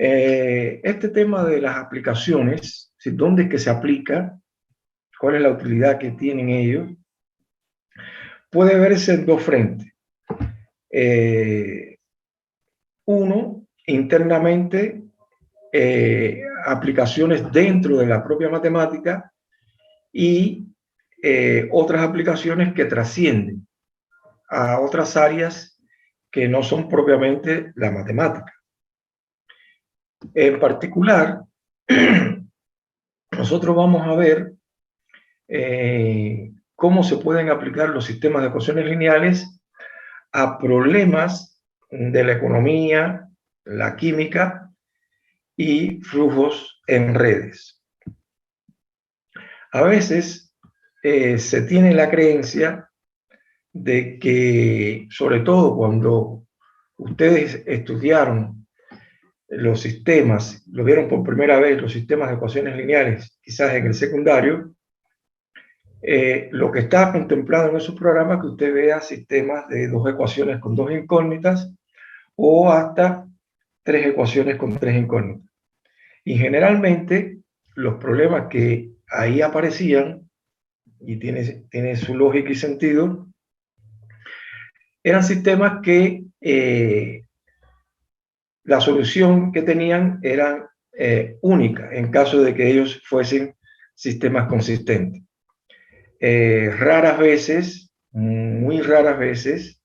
Este tema de las aplicaciones, ¿sí? ¿Dónde es que se aplica? ¿Cuál es la utilidad que tienen ellos? Puede verse en dos frentes. Uno, internamente, aplicaciones dentro de la propia matemática y otras aplicaciones que trascienden a otras áreas que no son propiamente la matemática. En particular, nosotros vamos a ver cómo se pueden aplicar los sistemas de ecuaciones lineales a problemas de la economía, la química y flujos en redes. A veces se tiene la creencia de que, sobre todo cuando ustedes estudiaron los sistemas, lo vieron por primera vez, los sistemas de ecuaciones lineales, quizás en el secundario, lo que está contemplado en esos programas es que usted vea sistemas de dos ecuaciones con dos incógnitas o hasta tres ecuaciones con tres incógnitas. Y generalmente los problemas que ahí aparecían, y tiene su lógica y sentido, eran sistemas que la solución que tenían era única en caso de que ellos fuesen sistemas consistentes. Raras veces, muy raras veces,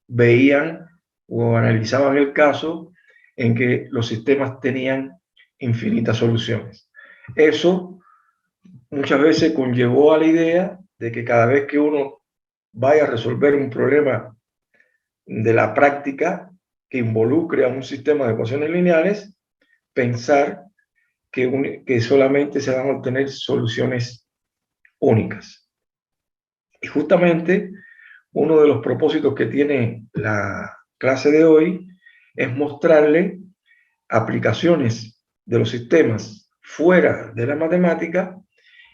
veían o analizaban el caso en que los sistemas tenían infinitas soluciones. Eso muchas veces conllevó a la idea de que cada vez que uno vaya a resolver un problema de la práctica que involucre a un sistema de ecuaciones lineales, pensar que solamente se van a obtener soluciones únicas. Y justamente uno de los propósitos que tiene la clase de hoy es mostrarle aplicaciones de los sistemas fuera de la matemática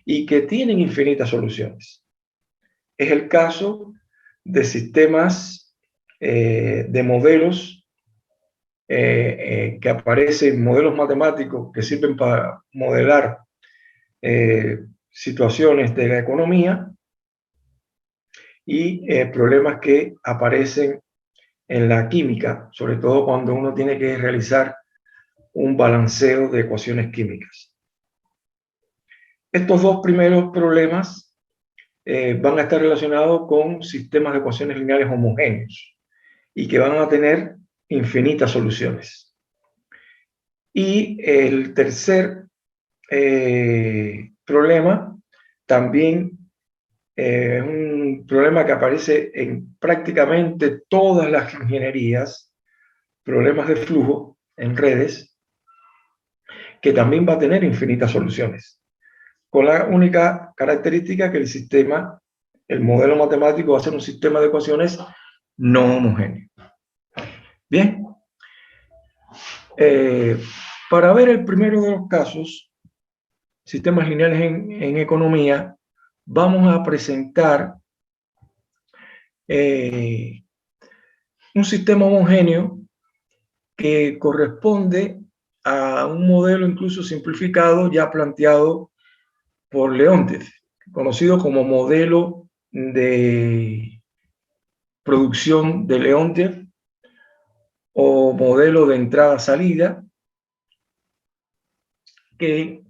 y que tienen infinitas soluciones. Es el caso de sistemas de modelos que aparecen, modelos matemáticos que sirven para modelar situaciones de la economía y problemas que aparecen en la química, sobre todo cuando uno tiene que realizar un balanceo de ecuaciones químicas. Estos dos primeros problemas van a estar relacionados con sistemas de ecuaciones lineales homogéneos y que van a tener infinitas soluciones. Y el tercer problema también es un problema que aparece en prácticamente todas las ingenierías, problemas de flujo en redes, que también va a tener infinitas soluciones, con la única característica que el sistema, el modelo matemático va a ser un sistema de ecuaciones no homogéneo. Bien, para ver el primero de los casos, sistemas lineales en economía, vamos a presentar un sistema homogéneo que corresponde a un modelo incluso simplificado ya planteado por Leontief, conocido como modelo de producción de Leontief o modelo de entrada-salida, que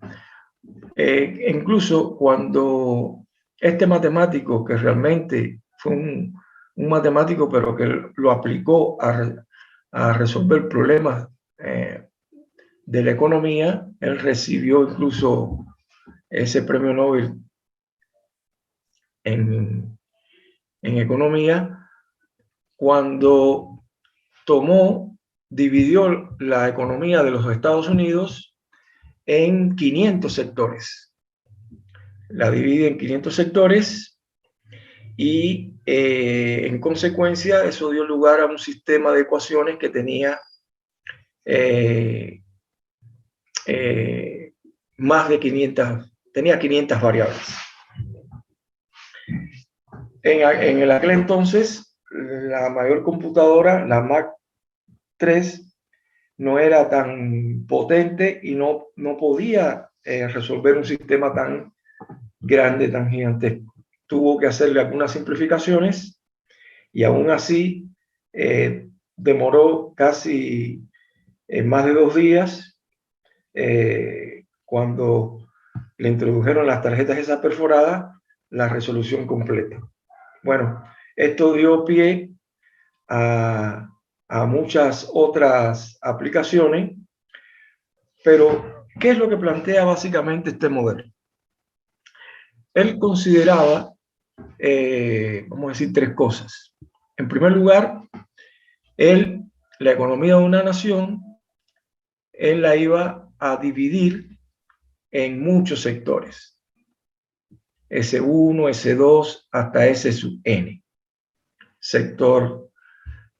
incluso cuando este matemático, que realmente fue un matemático, pero que lo aplicó a resolver problemas de la economía, él recibió incluso ese premio Nobel en economía, cuando dividió la economía de los Estados Unidos en 500 sectores. La divide en 500 sectores y en consecuencia eso dio lugar a un sistema de ecuaciones que tenía más de 500 variables. En aquel entonces, la mayor computadora, la Mac 3, no era tan potente y no podía resolver un sistema tan grande, tan gigantesco. Tuvo que hacerle algunas simplificaciones y aún así demoró casi más de 2 días cuando le introdujeron las tarjetas esas perforadas, la resolución completa. Bueno, esto dio pie a muchas otras aplicaciones, pero ¿qué es lo que plantea básicamente este modelo? Él consideraba, vamos a decir, 3 cosas. En primer lugar, la economía de una nación, él la iba a dividir en muchos sectores. S1, S2, hasta S sub N. Sector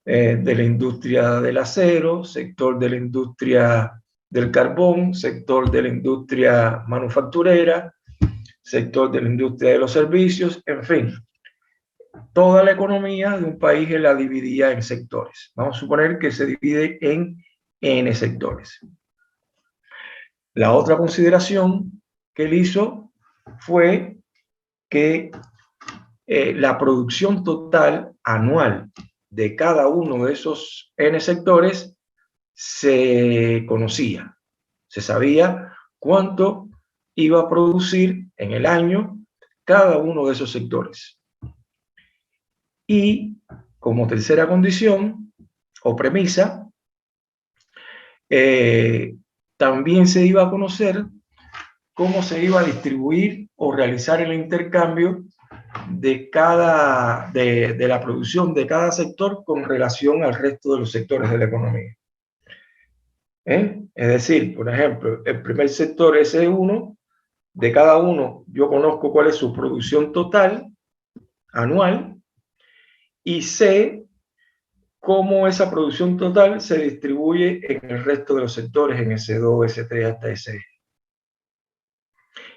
de la industria del acero, sector de la industria del carbón, sector de la industria manufacturera, sector de la industria de los servicios, en fin. Toda la economía de un país la dividía en sectores. Vamos a suponer que se divide en N sectores. La otra consideración que él hizo fue que la producción total anual de cada uno de esos N sectores se conocía, se sabía cuánto iba a producir en el año cada uno de esos sectores. Y como tercera condición o premisa, también se iba a conocer cómo se iba a distribuir o realizar el intercambio de la producción de cada sector con relación al resto de los sectores de la economía. Es decir, por ejemplo, el primer sector S1, de cada uno yo conozco cuál es su producción total anual y sé cómo esa producción total se distribuye en el resto de los sectores, en S2, S3 hasta S.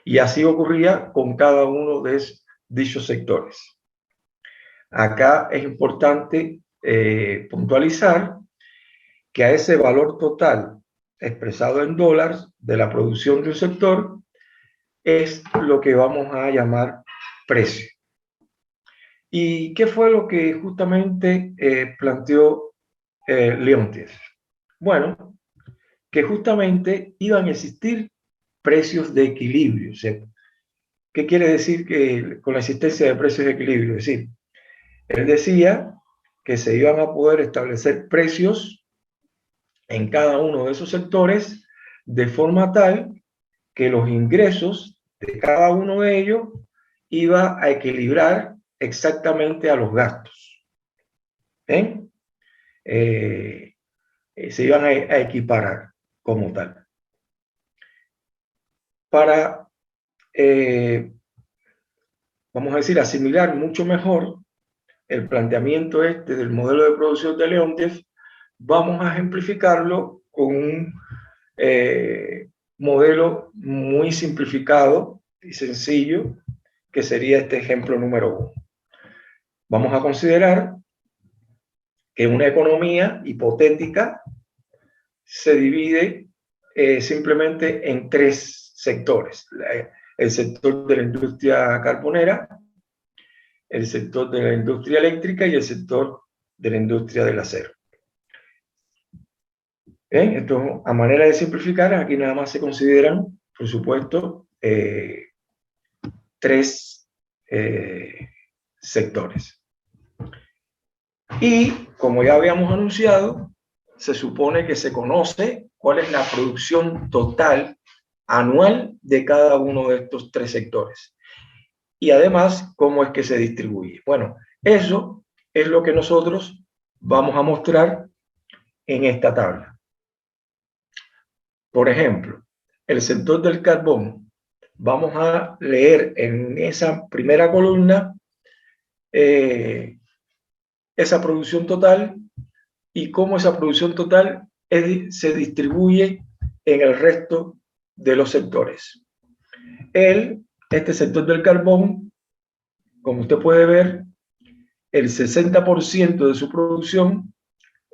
Y así ocurría con cada uno de dichos sectores. Acá es importante puntualizar que a ese valor total expresado en dólares de la producción de un sector es lo que vamos a llamar precio. ¿Y qué fue lo que justamente planteó Leontief? Bueno, que justamente iban a existir precios de equilibrio. ¿Cierto? ¿Qué quiere decir con la existencia de precios de equilibrio? Es decir, él decía que se iban a poder establecer precios en cada uno de esos sectores de forma tal que los ingresos de cada uno de ellos iba a equilibrar exactamente a los gastos. Se iban a equiparar como tal. Para, vamos a decir, asimilar mucho mejor el planteamiento del modelo de producción de Leontief, vamos a ejemplificarlo con un modelo muy simplificado y sencillo, que sería este ejemplo número 1. Vamos a considerar que una economía hipotética se divide simplemente en 3 sectores. El sector de la industria carbonera, el sector de la industria eléctrica y el sector de la industria del acero. Entonces, a manera de simplificar, aquí nada más se consideran, por supuesto, 3 sectores. Y como ya habíamos anunciado, se supone que se conoce cuál es la producción total anual de cada uno de estos 3 sectores. Y además, cómo es que se distribuye. Bueno, eso es lo que nosotros vamos a mostrar en esta tabla. Por ejemplo, el sector del carbón. Vamos a leer en esa primera columna esa producción total y cómo esa producción total se distribuye en el resto de los sectores. Este sector del carbón, como usted puede ver, el 60% de su producción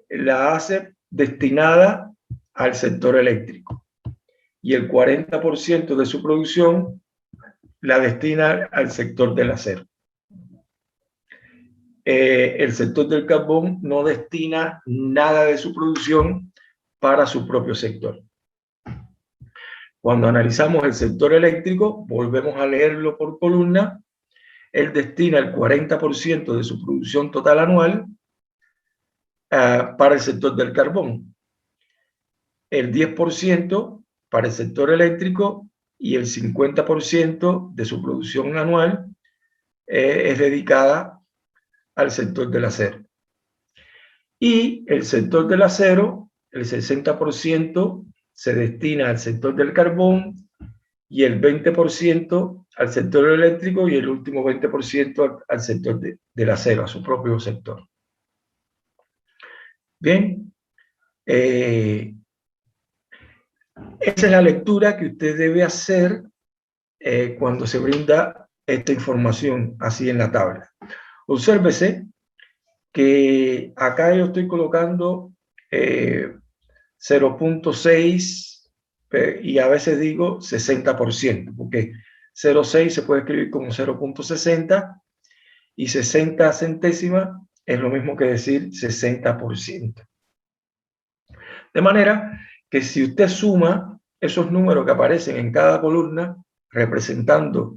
la hace destinada al sector eléctrico y el 40% de su producción la destina al sector del acero. El sector del carbón no destina nada de su producción para su propio sector. Cuando analizamos el sector eléctrico, volvemos a leerlo por columna, él destina el 40% de su producción total anual para el sector del carbón, el 10% para el sector eléctrico y el 50% de su producción anual es dedicada al sector del acero. Y el sector del acero, el 60% se destina al sector del carbón y el 20% al sector eléctrico y el último 20% al sector del acero, a su propio sector. Bien, esa es la lectura que usted debe hacer cuando se brinda esta información así en la tabla. Obsérvese que acá yo estoy colocando 0.6 y a veces digo 60%, porque 0.6 se puede escribir como 0.60 y 60 centésimas es lo mismo que decir 60%. De manera que si usted suma esos números que aparecen en cada columna representando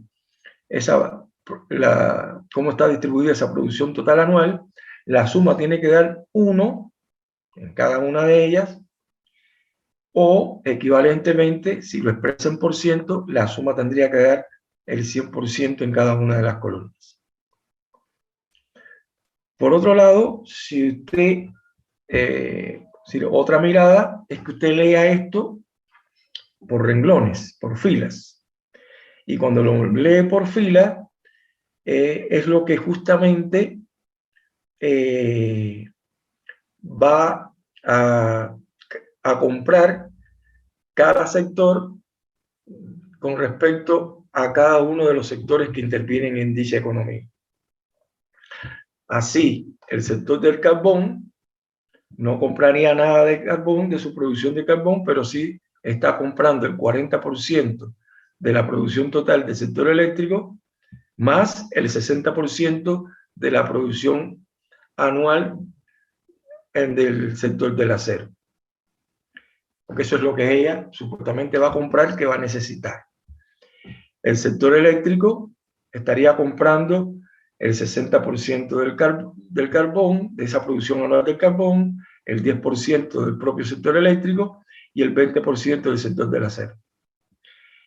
cómo está distribuida esa producción total anual, la suma tiene que dar 1 en cada una de ellas, o equivalentemente, si lo expresa en por ciento, la suma tendría que dar el 100% en cada una de las columnas. Por otro lado, si usted, otra mirada es que usted lea esto por renglones, por filas. Y cuando lo lee por fila, es lo que justamente va a comprar cada sector con respecto a cada uno de los sectores que intervienen en dicha economía. Así, el sector del carbón no compraría nada de carbón, de su producción de carbón, pero sí está comprando el 40% de la producción total del sector eléctrico, más el 60% de la producción anual del sector del acero. Porque eso es lo que ella supuestamente va a comprar, que va a necesitar. El sector eléctrico estaría comprando el 60% del carbón, de esa producción anual del carbón, el 10% del propio sector eléctrico y el 20% del sector del acero.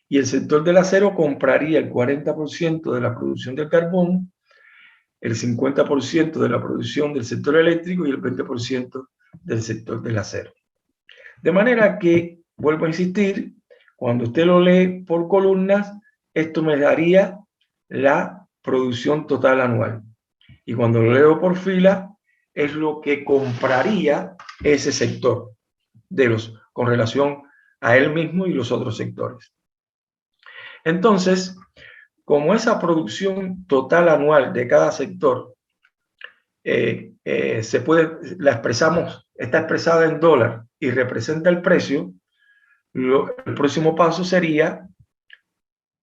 Y el sector del acero compraría el 40% de la producción del carbón, el 50% de la producción del sector eléctrico y el 20% del sector del acero. De manera que, vuelvo a insistir, cuando usted lo lee por columnas, esto me daría la producción total anual. Y cuando lo leo por fila, es lo que compraría ese sector con relación a él mismo y los otros sectores. Entonces, como esa producción total anual de cada sector está expresada en dólar y representa el precio, el próximo paso sería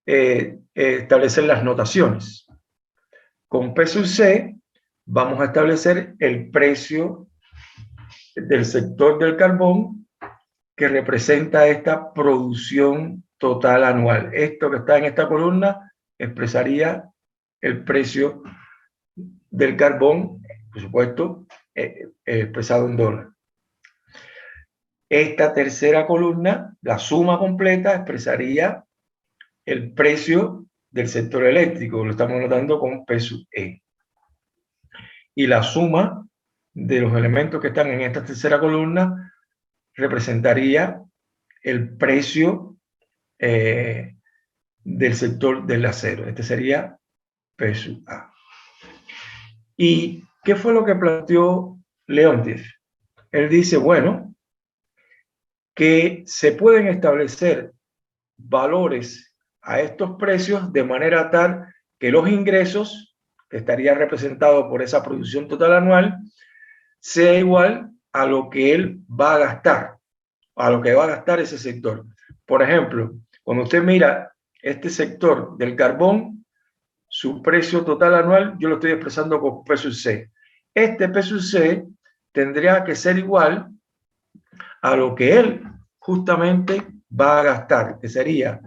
establecer las notaciones. Con P sub C vamos a establecer el precio del sector del carbón que representa esta producción total anual. Esto que está en esta columna expresaría el precio del carbón, por supuesto, expresado en dólar. Esta tercera columna, la suma completa, expresaría el precio del sector eléctrico, lo estamos notando con P sub E. Y la suma de los elementos que están en esta tercera columna representaría el precio del sector del acero. Este sería P sub A. ¿Y qué fue lo que planteó Leontief? Él dice, bueno, que se pueden establecer valores a estos precios de manera tal que los ingresos, que estaría representado por esa producción total anual, sea igual a lo que él va a gastar, a lo que va a gastar ese sector. Por ejemplo, cuando usted mira este sector del carbón, su precio total anual, yo lo estoy expresando con peso C. Este peso C tendría que ser igual a lo que él justamente va a gastar, que sería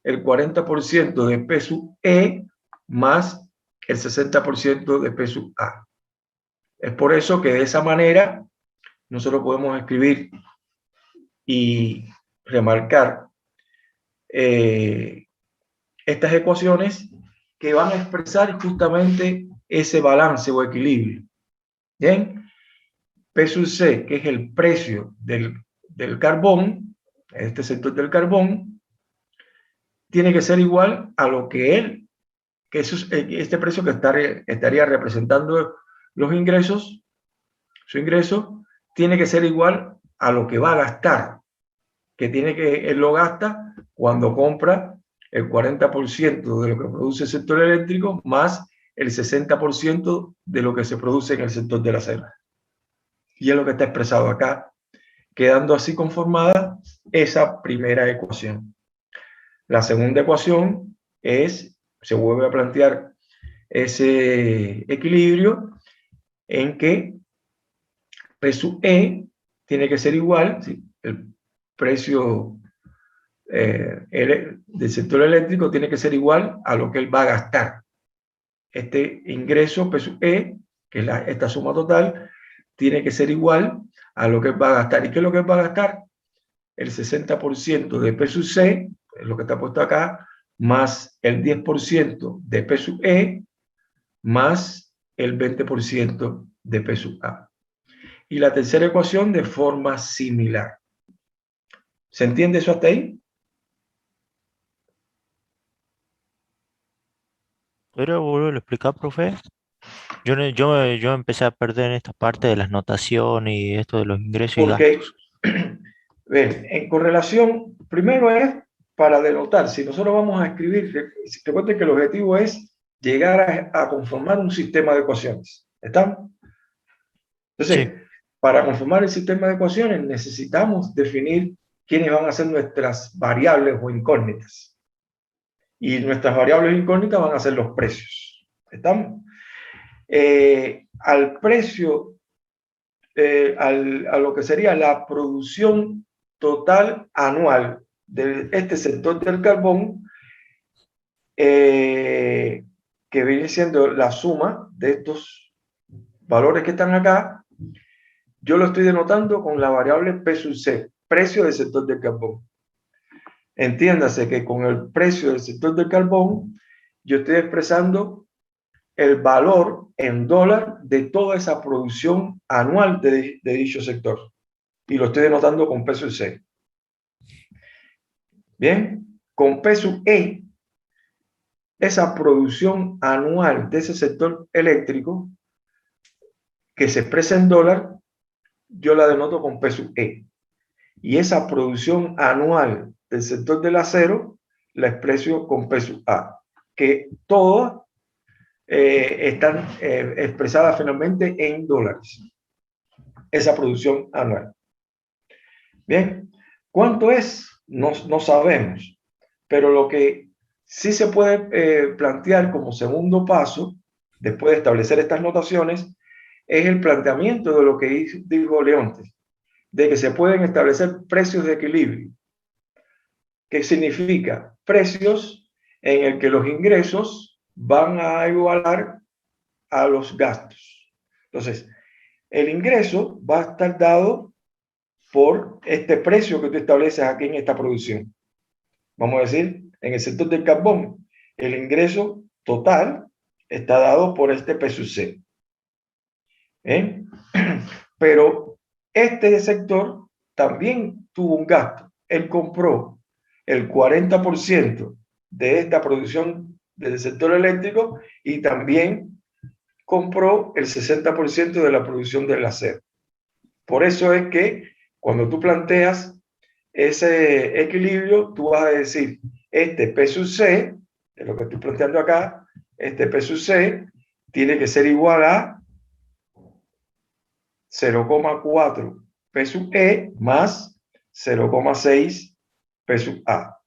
el 40% de peso E más el 60% de peso A. Es por eso que de esa manera nosotros podemos escribir y remarcar estas ecuaciones que van a expresar justamente ese balance o equilibrio. Bien, P sub C, que es el precio del carbón, este sector del carbón, tiene que ser igual a lo que él, que este precio que estaría representando los ingresos, su ingreso, tiene que ser igual a lo que va a gastar, que él lo gasta cuando compra el 40% de lo que produce el sector eléctrico más el 60% de lo que se produce en el sector del acero. Y es lo que está expresado acá, quedando así conformada esa primera ecuación. La segunda ecuación se vuelve a plantear ese equilibrio en que P sub E tiene que ser igual, ¿sí? El precio del sector eléctrico tiene que ser igual a lo que él va a gastar. Este ingreso P sub E, que es esta suma total, tiene que ser igual a lo que él va a gastar. ¿Y qué es lo que él va a gastar? El 60% de P sub C, es lo que está puesto acá, más el 10% de P sub E, más el 20% de P sub A. Y la tercera ecuación de forma similar. ¿Se entiende eso hasta ahí? ¿Podría volverlo a explicar, profe? Yo empecé a perder en esta parte de las notaciones y esto de los ingresos y Porque, gastos. ven, en correlación, primero es para denotar, si nosotros vamos a escribir, recuerden que el objetivo es llegar a conformar un sistema de ecuaciones. ¿Están? Sí, Entonces, para conformar el sistema de ecuaciones necesitamos definir quiénes van a ser nuestras variables o incógnitas. Y nuestras variables incógnitas van a ser los precios. ¿Estamos? Al precio, a lo que sería la producción total anual de este sector del carbón, que viene siendo la suma de estos valores que están acá, yo lo estoy denotando con la variable P sub C, precio del sector del carbón. Entiéndase que con el precio del sector del carbón, yo estoy expresando el valor en dólar de toda esa producción anual de dicho sector. Y lo estoy denotando con P sub C. Bien, con P sub E, esa producción anual de ese sector eléctrico que se expresa en dólar, yo la denoto con P sub E. Y esa producción anual del sector del acero la expreso con P sub A, que todas están expresadas finalmente en dólares, esa producción anual. Bien, ¿cuánto es? No sabemos, pero lo que sí se puede plantear como segundo paso, después de establecer estas notaciones, es el planteamiento de lo que dijo Leontes, de que se pueden establecer precios de equilibrio. ¿Qué significa? Precios en el que los ingresos van a igualar a los gastos. Entonces, el ingreso va a estar dado por este precio que tú estableces aquí en esta producción. Vamos a decir, en el sector del carbón, el ingreso total está dado por este P sub C. ¿Eh? Pero este sector también tuvo un gasto. Él compró el 40% de esta producción del sector eléctrico y también compró el 60% de la producción del acero. Por eso es que cuando tú planteas ese equilibrio, tú vas a decir, este P sub C, de lo que estoy planteando acá, este P sub C tiene que ser igual a 0,4 P sub E más 0,6 pesos A,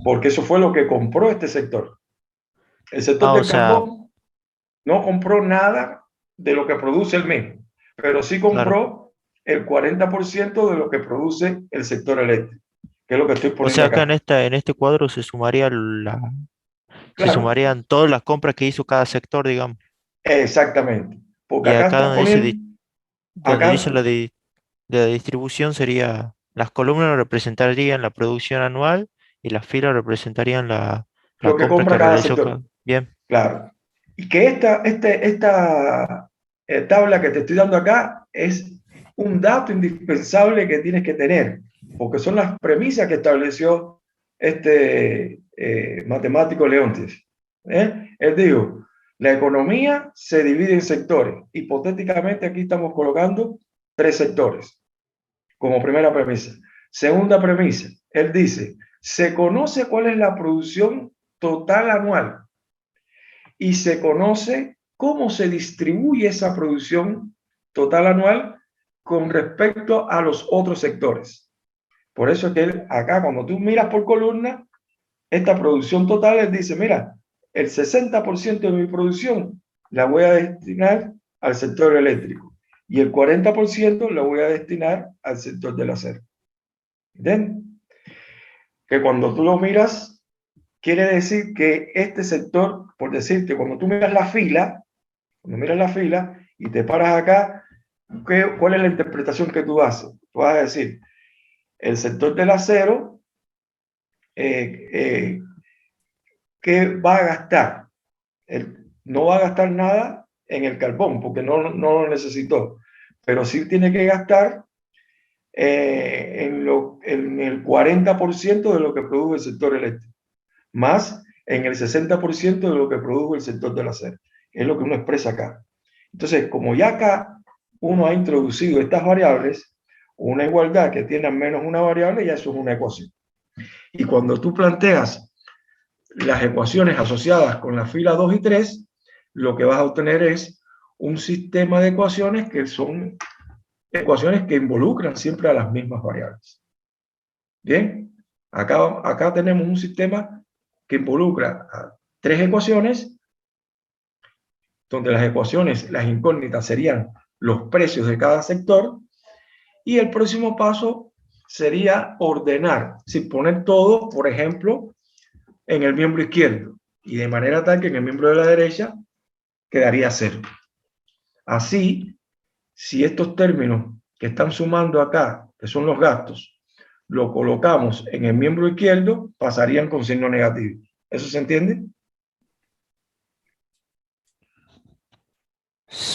porque eso fue lo que compró este sector. El sector O del sea, carbón no compró nada de lo que produce el mismo, pero sí claro. compró el 40% de lo que produce el sector eléctrico, que es lo que estoy O poniendo sea, acá acá. en este cuadro se Claro, sumarían todas las compras que hizo cada sector, digamos. exactamente, porque Y acá acá está donde dice, poniendo, donde dice acá de la distribución sería, las columnas representarían la producción anual y las filas representarían la lo que compra compra que cada realizó sector. Bien, Claro. Y que esta tabla que te estoy dando acá es un dato indispensable que tienes que tener, porque son las premisas que estableció este matemático Leontief. Él dijo, la economía se divide en sectores. Hipotéticamente aquí estamos colocando tres sectores como primera premisa. Segunda premisa, él dice, se conoce cuál es la producción total anual y se conoce cómo se distribuye esa producción total anual con respecto a los otros sectores. Por eso es que acá, cuando tú miras por columna, esta producción total, él dice, mira, el 60% de mi producción la voy a destinar al sector eléctrico y el 40% la voy a destinar al sector del acero. ¿Entiendes? Que cuando tú lo miras, quiere decir que este sector, por decirte, cuando tú miras la fila, cuando miras la fila y te paras acá, ¿cuál es la interpretación que tú haces? Tú vas a decir, el sector del acero, eh, eh, ¿qué va a gastar? Él no va a gastar nada en el carbón porque no lo necesitó, pero sí tiene que gastar en el 40% de lo que produce el sector eléctrico, más en el 60% de lo que produjo el sector del acero. Es lo que uno expresa acá. Entonces, como ya acá uno ha introducido estas variables, una igualdad que tiene al menos una variable, ya eso es una ecuación. Y cuando tú planteas las ecuaciones asociadas con la fila 2 y 3, lo que vas a obtener es un sistema de ecuaciones que son ecuaciones que involucran siempre a las mismas variables. Bien, acá tenemos un sistema que involucra a tres ecuaciones, donde las ecuaciones, las incógnitas serían los precios de cada sector, y el próximo paso sería ordenar, si poner todo, por ejemplo, en el miembro izquierdo, y de manera tal que en el miembro de la derecha quedaría cero. Así, si estos términos que están sumando acá, que son los gastos, lo colocamos en el miembro izquierdo, pasarían con signo negativo. ¿Eso se entiende?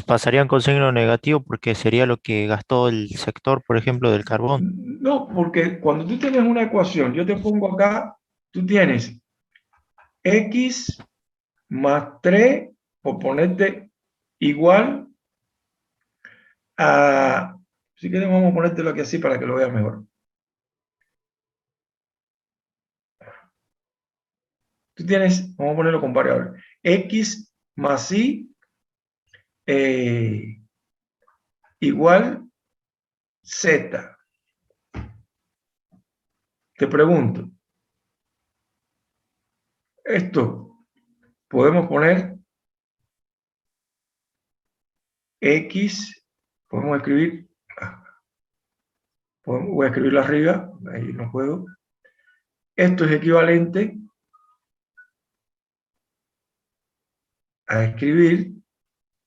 pasarían con signo negativo porque sería lo que gastó el sector, por ejemplo, del carbón. No, porque cuando tú tienes una ecuación, yo te pongo acá, tú tienes x más 3, por ponerte igual a, si quieres vamos a ponértelo aquí así para que lo veas mejor. Tú tienes, vamos a ponerlo con variables, x más y eh, igual z. Te pregunto, esto podemos poner x, podemos escribir, voy a escribirlo arriba, ahí no puedo. Esto es equivalente a escribir,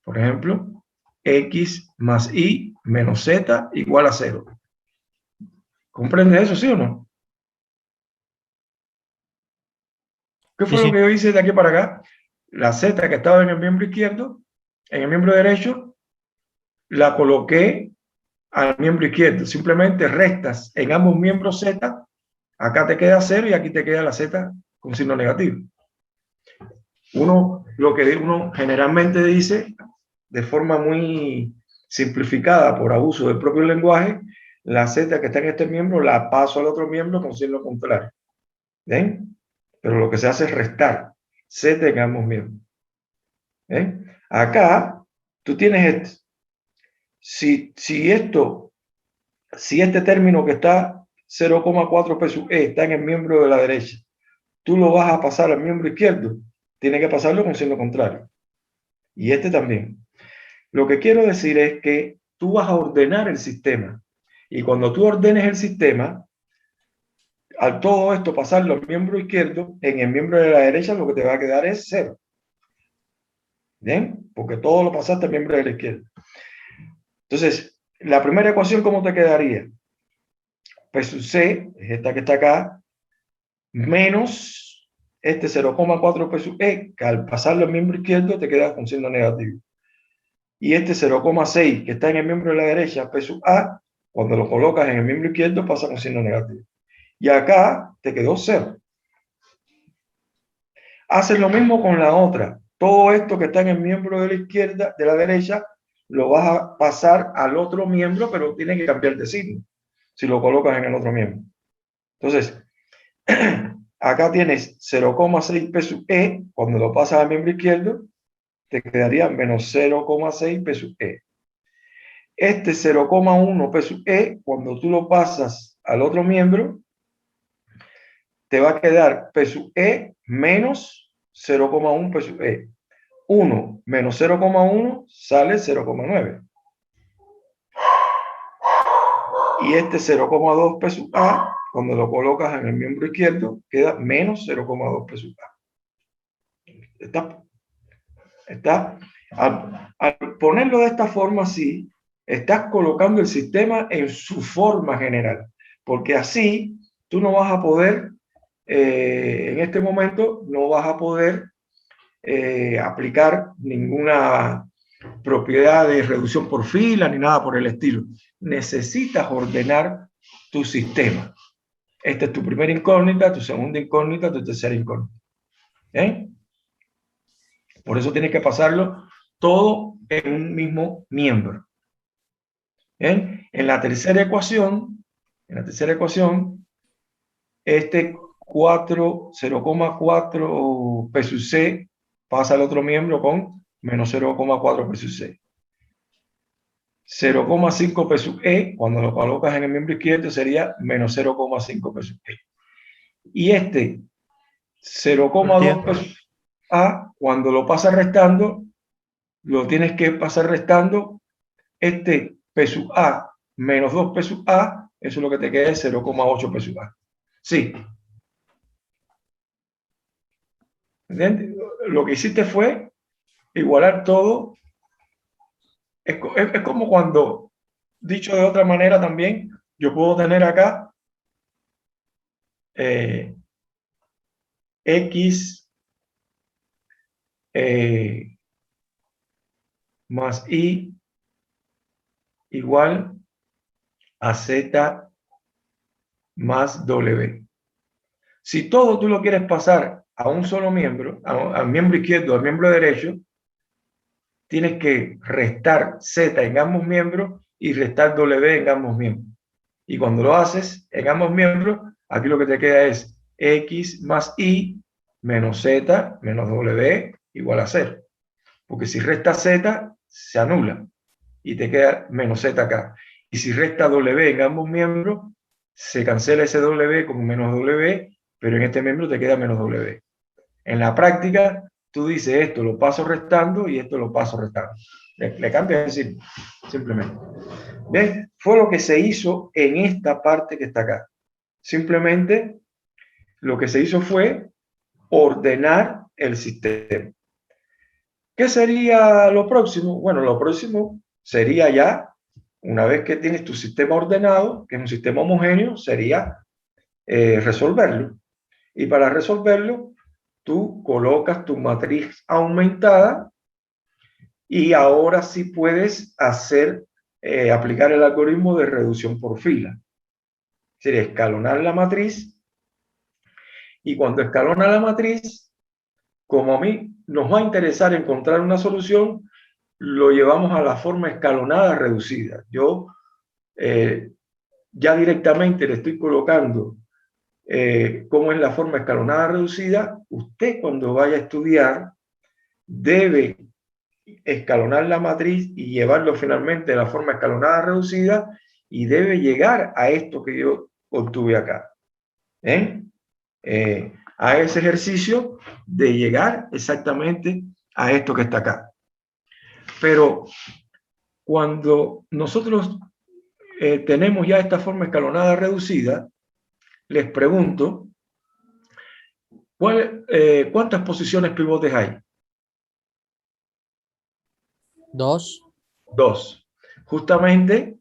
por ejemplo, x más y menos z igual a 0. ¿Comprendes eso, sí o no? ¿Qué Sí, fue lo sí. que yo hice de aquí para acá? La z que estaba en el miembro izquierdo, en el miembro derecho, la coloqué al miembro izquierdo. Simplemente restas en ambos miembros z, acá te queda 0 y aquí te queda la z con signo negativo. Lo que uno generalmente dice de forma muy simplificada por abuso del propio lenguaje, la z que está en este miembro la paso al otro miembro con signo contrario. ¿Ven? Pero lo que se hace es restar z en ambos miembros. ¿Ven? Acá tú tienes esto. Si esto Si este término que está 0,4 P sub E está en el miembro de la derecha, tú lo vas a pasar al miembro izquierdo, tiene que pasarlo con signo contrario. Y este también. Lo que quiero decir es que tú vas a ordenar el sistema. Y cuando tú ordenes el sistema, al todo esto pasarlo al miembro izquierdo, en el miembro de la derecha lo que te va a quedar es 0. ¿Bien? Porque todo lo pasaste al miembro de la izquierda. Entonces, la primera ecuación, ¿cómo te quedaría? P sub C, es esta que está acá, menos este 0,4 P sub E, que al pasarlo al miembro izquierdo te queda con signo negativo. Y este 0,6 que está en el miembro de la derecha, P sub A, cuando lo colocas en el miembro izquierdo pasa con signo negativo. Y acá te quedó 0. Haces lo mismo con la otra. Todo esto que está en el miembro de la izquierda, de la derecha, lo vas a pasar al otro miembro, pero tiene que cambiar de signo si lo colocas en el otro miembro. Entonces, acá tienes 0,6 P sub E, cuando lo pasas al miembro izquierdo, te quedaría menos 0,6 P sub E. Este 0,1 P sub E, cuando tú lo pasas al otro miembro, te va a quedar P sub E menos 0,1 P sub E. 1 menos 0,1 sale 0,9. Y este 0,2 P sub A, cuando lo colocas en el miembro izquierdo, queda menos 0,2 P sub A. Al ponerlo de esta forma así, estás colocando el sistema en su forma general, porque así tú no vas a poder, en este momento, no vas a poder aplicar ninguna propiedad de reducción por fila ni nada por el estilo. Necesitas ordenar tu sistema. Esta es tu primera incógnita, tu segunda incógnita, tu tercera incógnita. ¿Eh? Por eso tienes que pasarlo todo en un mismo miembro. ¿Bien? En la tercera ecuación, este 0,4 P sub C pasa al otro miembro con menos 0,4 P sub C. 0,5 P sub E, cuando lo colocas en el miembro izquierdo, sería menos 0,5 P sub E. Y este 0,2 P sub A, cuando lo pasas restando, lo tienes que pasar restando este P sub A menos 2 P sub A, eso es lo que te queda es 0,8 P sub A. Sí. ¿Entiendes? Lo que hiciste fue igualar todo. Es como cuando, dicho de otra manera también, yo puedo tener acá X más Y igual a Z más W. Si todo tú lo quieres pasar a un solo miembro, al miembro izquierdo, al miembro derecho, tienes que restar Z en ambos miembros y restar W en ambos miembros. Y cuando lo haces en ambos miembros, aquí lo que te queda es X más Y menos Z menos W igual a 0. Porque si resta Z, se anula y te queda menos Z acá. Y si resta W en ambos miembros, se cancela ese W como menos W, pero en este miembro te queda menos W. En la práctica, tú dices esto lo paso restando y esto lo paso restando. Le cambias el signo, simplemente. ¿Ves? Fue lo que se hizo en esta parte que está acá. Simplemente lo que se hizo fue ordenar el sistema. ¿Qué sería lo próximo? Bueno, lo próximo sería ya, una vez que tienes tu sistema ordenado, que es un sistema homogéneo, sería resolverlo. Y para resolverlo, tú colocas tu matriz aumentada y ahora sí puedes aplicar el algoritmo de reducción por fila. Sería escalonar la matriz y cuando escalona la matriz, como a mí nos va a interesar encontrar una solución, lo llevamos a la forma escalonada reducida. Yo ya directamente le estoy colocando cómo es la forma escalonada reducida. Usted cuando vaya a estudiar debe escalonar la matriz y llevarlo finalmente a la forma escalonada reducida y debe llegar a esto que yo obtuve acá. A ese ejercicio de llegar exactamente a esto que está acá. Pero cuando nosotros tenemos ya esta forma escalonada reducida, les pregunto, ¿cuántas posiciones pivotes hay? 2. 2. Justamente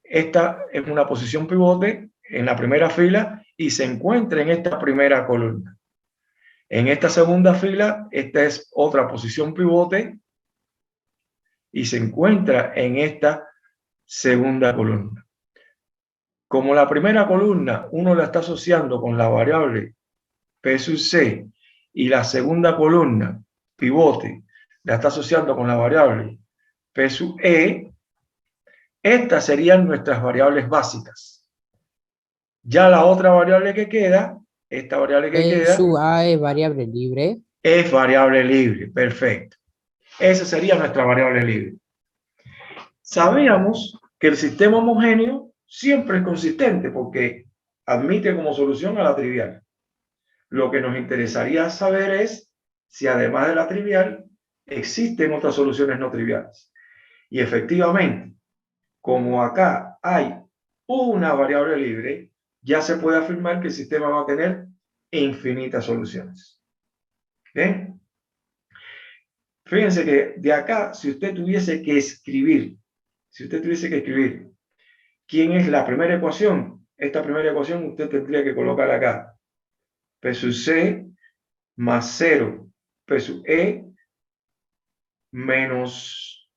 esta es una posición pivote en la primera fila y se encuentra en esta primera columna. En esta segunda fila, esta es otra posición pivote y se encuentra en esta segunda columna. Como la primera columna uno la está asociando con la variable P sub C y la segunda columna, pivote, la está asociando con la variable P sub E, estas serían nuestras variables básicas. Ya la otra variable que queda, esta variable que P queda, sub A es variable libre. es variable libre. Perfecto. Esa sería nuestra variable libre. Sabíamos que el sistema homogéneo siempre es consistente porque admite como solución a la trivial. Lo que nos interesaría saber es si además de la trivial existen otras soluciones no triviales. Y efectivamente, como acá hay una variable libre, ya se puede afirmar que el sistema va a tener infinitas soluciones. ¿Bien? Fíjense que de acá, si usted tuviese que escribir, ¿quién es la primera ecuación? Esta primera ecuación usted tendría que colocar acá. P sub C más 0 P sub E menos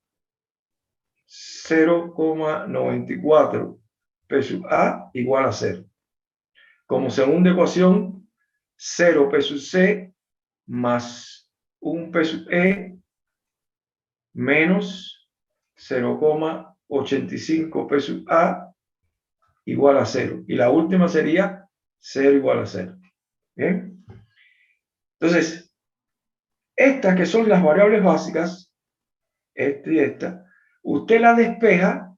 0,94 P sub A igual a 0. Como segunda ecuación, 0 P sub C más 1 P sub E menos 0,85 P sub A igual a 0. Y la última sería 0 igual a 0. ¿Bien? Entonces, estas que son las variables básicas, esta y esta, usted la despeja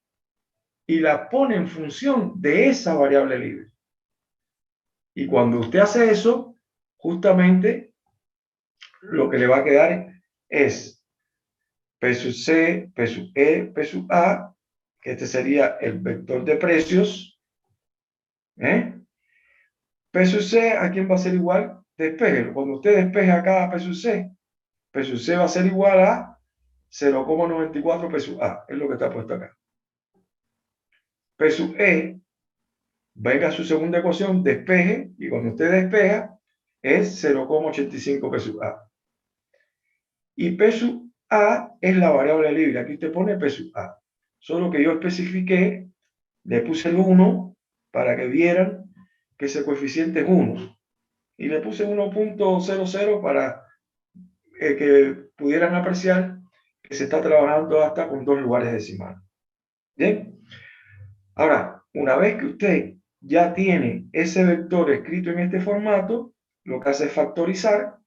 y la pone en función de esa variable libre. Y cuando usted hace eso, justamente lo que le va a quedar es P sub C, P sub E, P sub A, que este sería el vector de precios. P sub C, ¿a quién va a ser igual? Despéjelo. Cuando usted despeje acá a P sub C va a ser igual a 0,94 P sub A. Es lo que está puesto acá. P sub E, venga a su segunda ecuación, despeje, y cuando usted despeja, es 0,85 P sub A. Y P sub A es la variable libre. Aquí usted pone P sub A. Solo que yo especifiqué, le puse el 1 para que vieran que ese coeficiente es 1. Y le puse 1.00 para que pudieran apreciar que se está trabajando hasta con 2 lugares decimales. ¿Bien? Ahora, una vez que usted ya tiene ese vector escrito en este formato, lo que hace es factorizar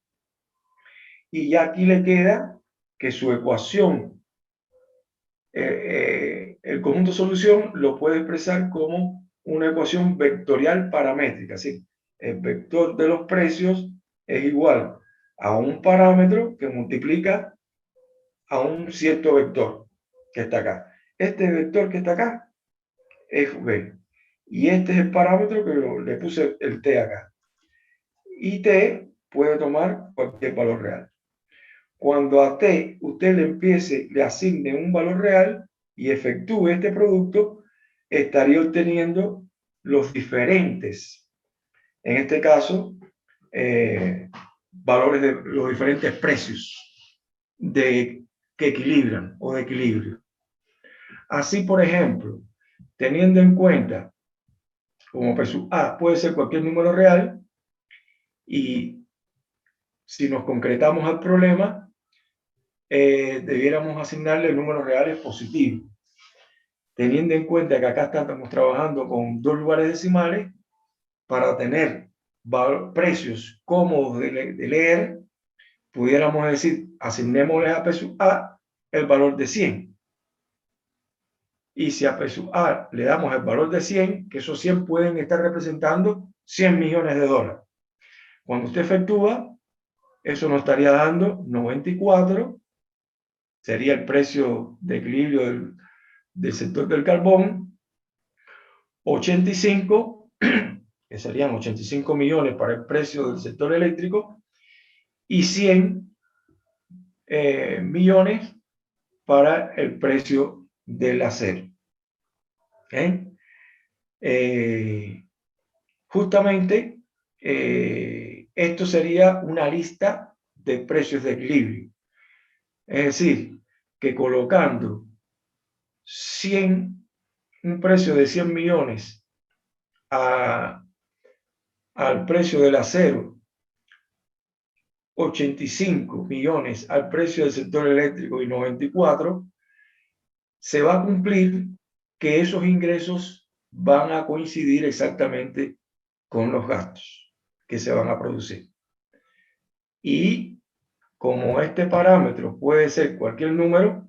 y ya aquí le queda que su ecuación, el conjunto solución lo puede expresar como una ecuación vectorial paramétrica. ¿Sí? El vector de los precios es igual a un parámetro que multiplica a un cierto vector que está acá. Este vector que está acá es B. Y este es el parámetro que le puse el T acá. Y T puede tomar cualquier valor real. Cuando a T usted le asigne un valor real y efectúe este producto, estaría obteniendo los diferentes, en este caso, valores de los diferentes precios que equilibran o de equilibrio. Así, por ejemplo, teniendo en cuenta como P sub A puede ser cualquier número real, y si nos concretamos al problema, debiéramos asignarle números reales positivos. Teniendo en cuenta que acá estamos trabajando con 2 lugares decimales, para tener precios cómodos de leer, pudiéramos decir, asignémosle a P sub A el valor de 100. y si a peso A le damos el valor de 100, que esos 100 pueden estar representando 100 millones de dólares. Cuando usted efectúa, eso nos estaría dando 94, sería el precio de equilibrio del sector del carbón, 85, que serían 85 millones para el precio del sector eléctrico, y 100 millones para el precio del acero. ¿Okay? Justamente esto sería una lista de precios de equilibrio. Es decir, que colocando 100, un precio de 100 millones al precio del acero, 85 millones al precio del sector eléctrico y 94, se va a cumplir que esos ingresos van a coincidir exactamente con los gastos que se van a producir. Y como este parámetro puede ser cualquier número,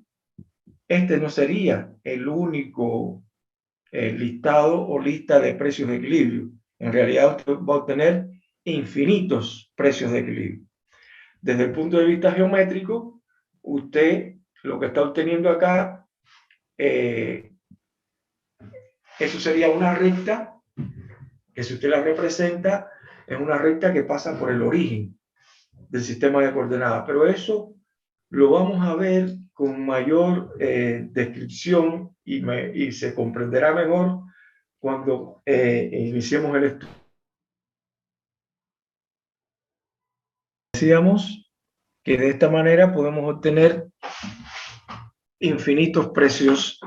este no sería el único listado o lista de precios de equilibrio. En realidad usted va a obtener infinitos precios de equilibrio. Desde el punto de vista geométrico, usted lo que está obteniendo acá, eso sería una recta, que si usted la representa, es una recta que pasa por el origen del sistema de coordenadas. Pero eso lo vamos a ver con mayor descripción y se comprenderá mejor cuando iniciemos el estudio. Decíamos que de esta manera podemos obtener infinitos precios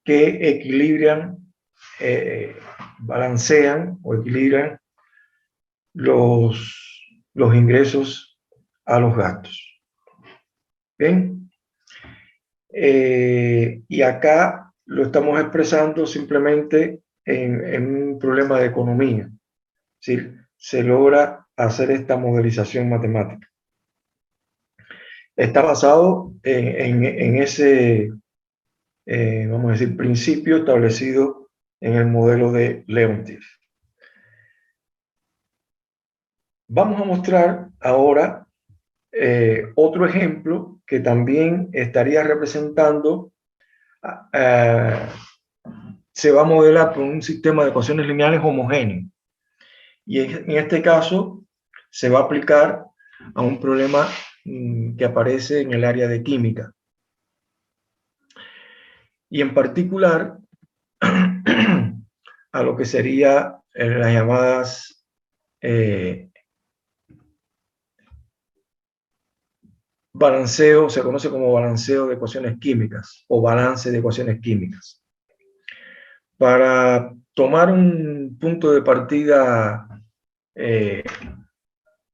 que equilibran, balancean o equilibran los ingresos a los gastos. Bien. Y acá lo estamos expresando simplemente en un problema de economía. Es decir, se logra hacer esta modelización matemática. Está basado en ese, vamos a decir, principio establecido en el modelo de Leontief. Vamos a mostrar ahora otro ejemplo que también estaría representando, se va a modelar por un sistema de ecuaciones lineales homogéneo. Y en este caso se va a aplicar a un problema que aparece en el área de química. Y en particular a lo que sería las llamadas balanceo, se conoce como balanceo de ecuaciones químicas o balance de ecuaciones químicas. Para tomar un punto de partida,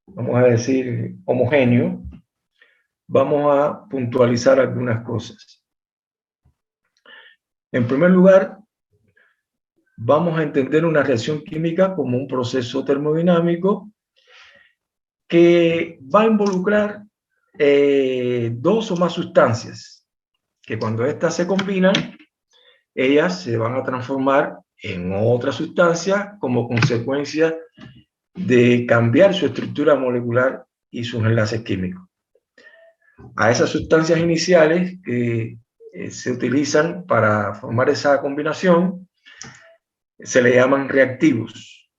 vamos a decir, homogéneo, vamos a puntualizar algunas cosas. En primer lugar, vamos a entender una reacción química como un proceso termodinámico que va a involucrar dos o más sustancias, que cuando éstas se combinan, ellas se van a transformar en otra sustancia como consecuencia de cambiar su estructura molecular y sus enlaces químicos. A esas sustancias iniciales que se utilizan para formar esa combinación se le llaman reactivos.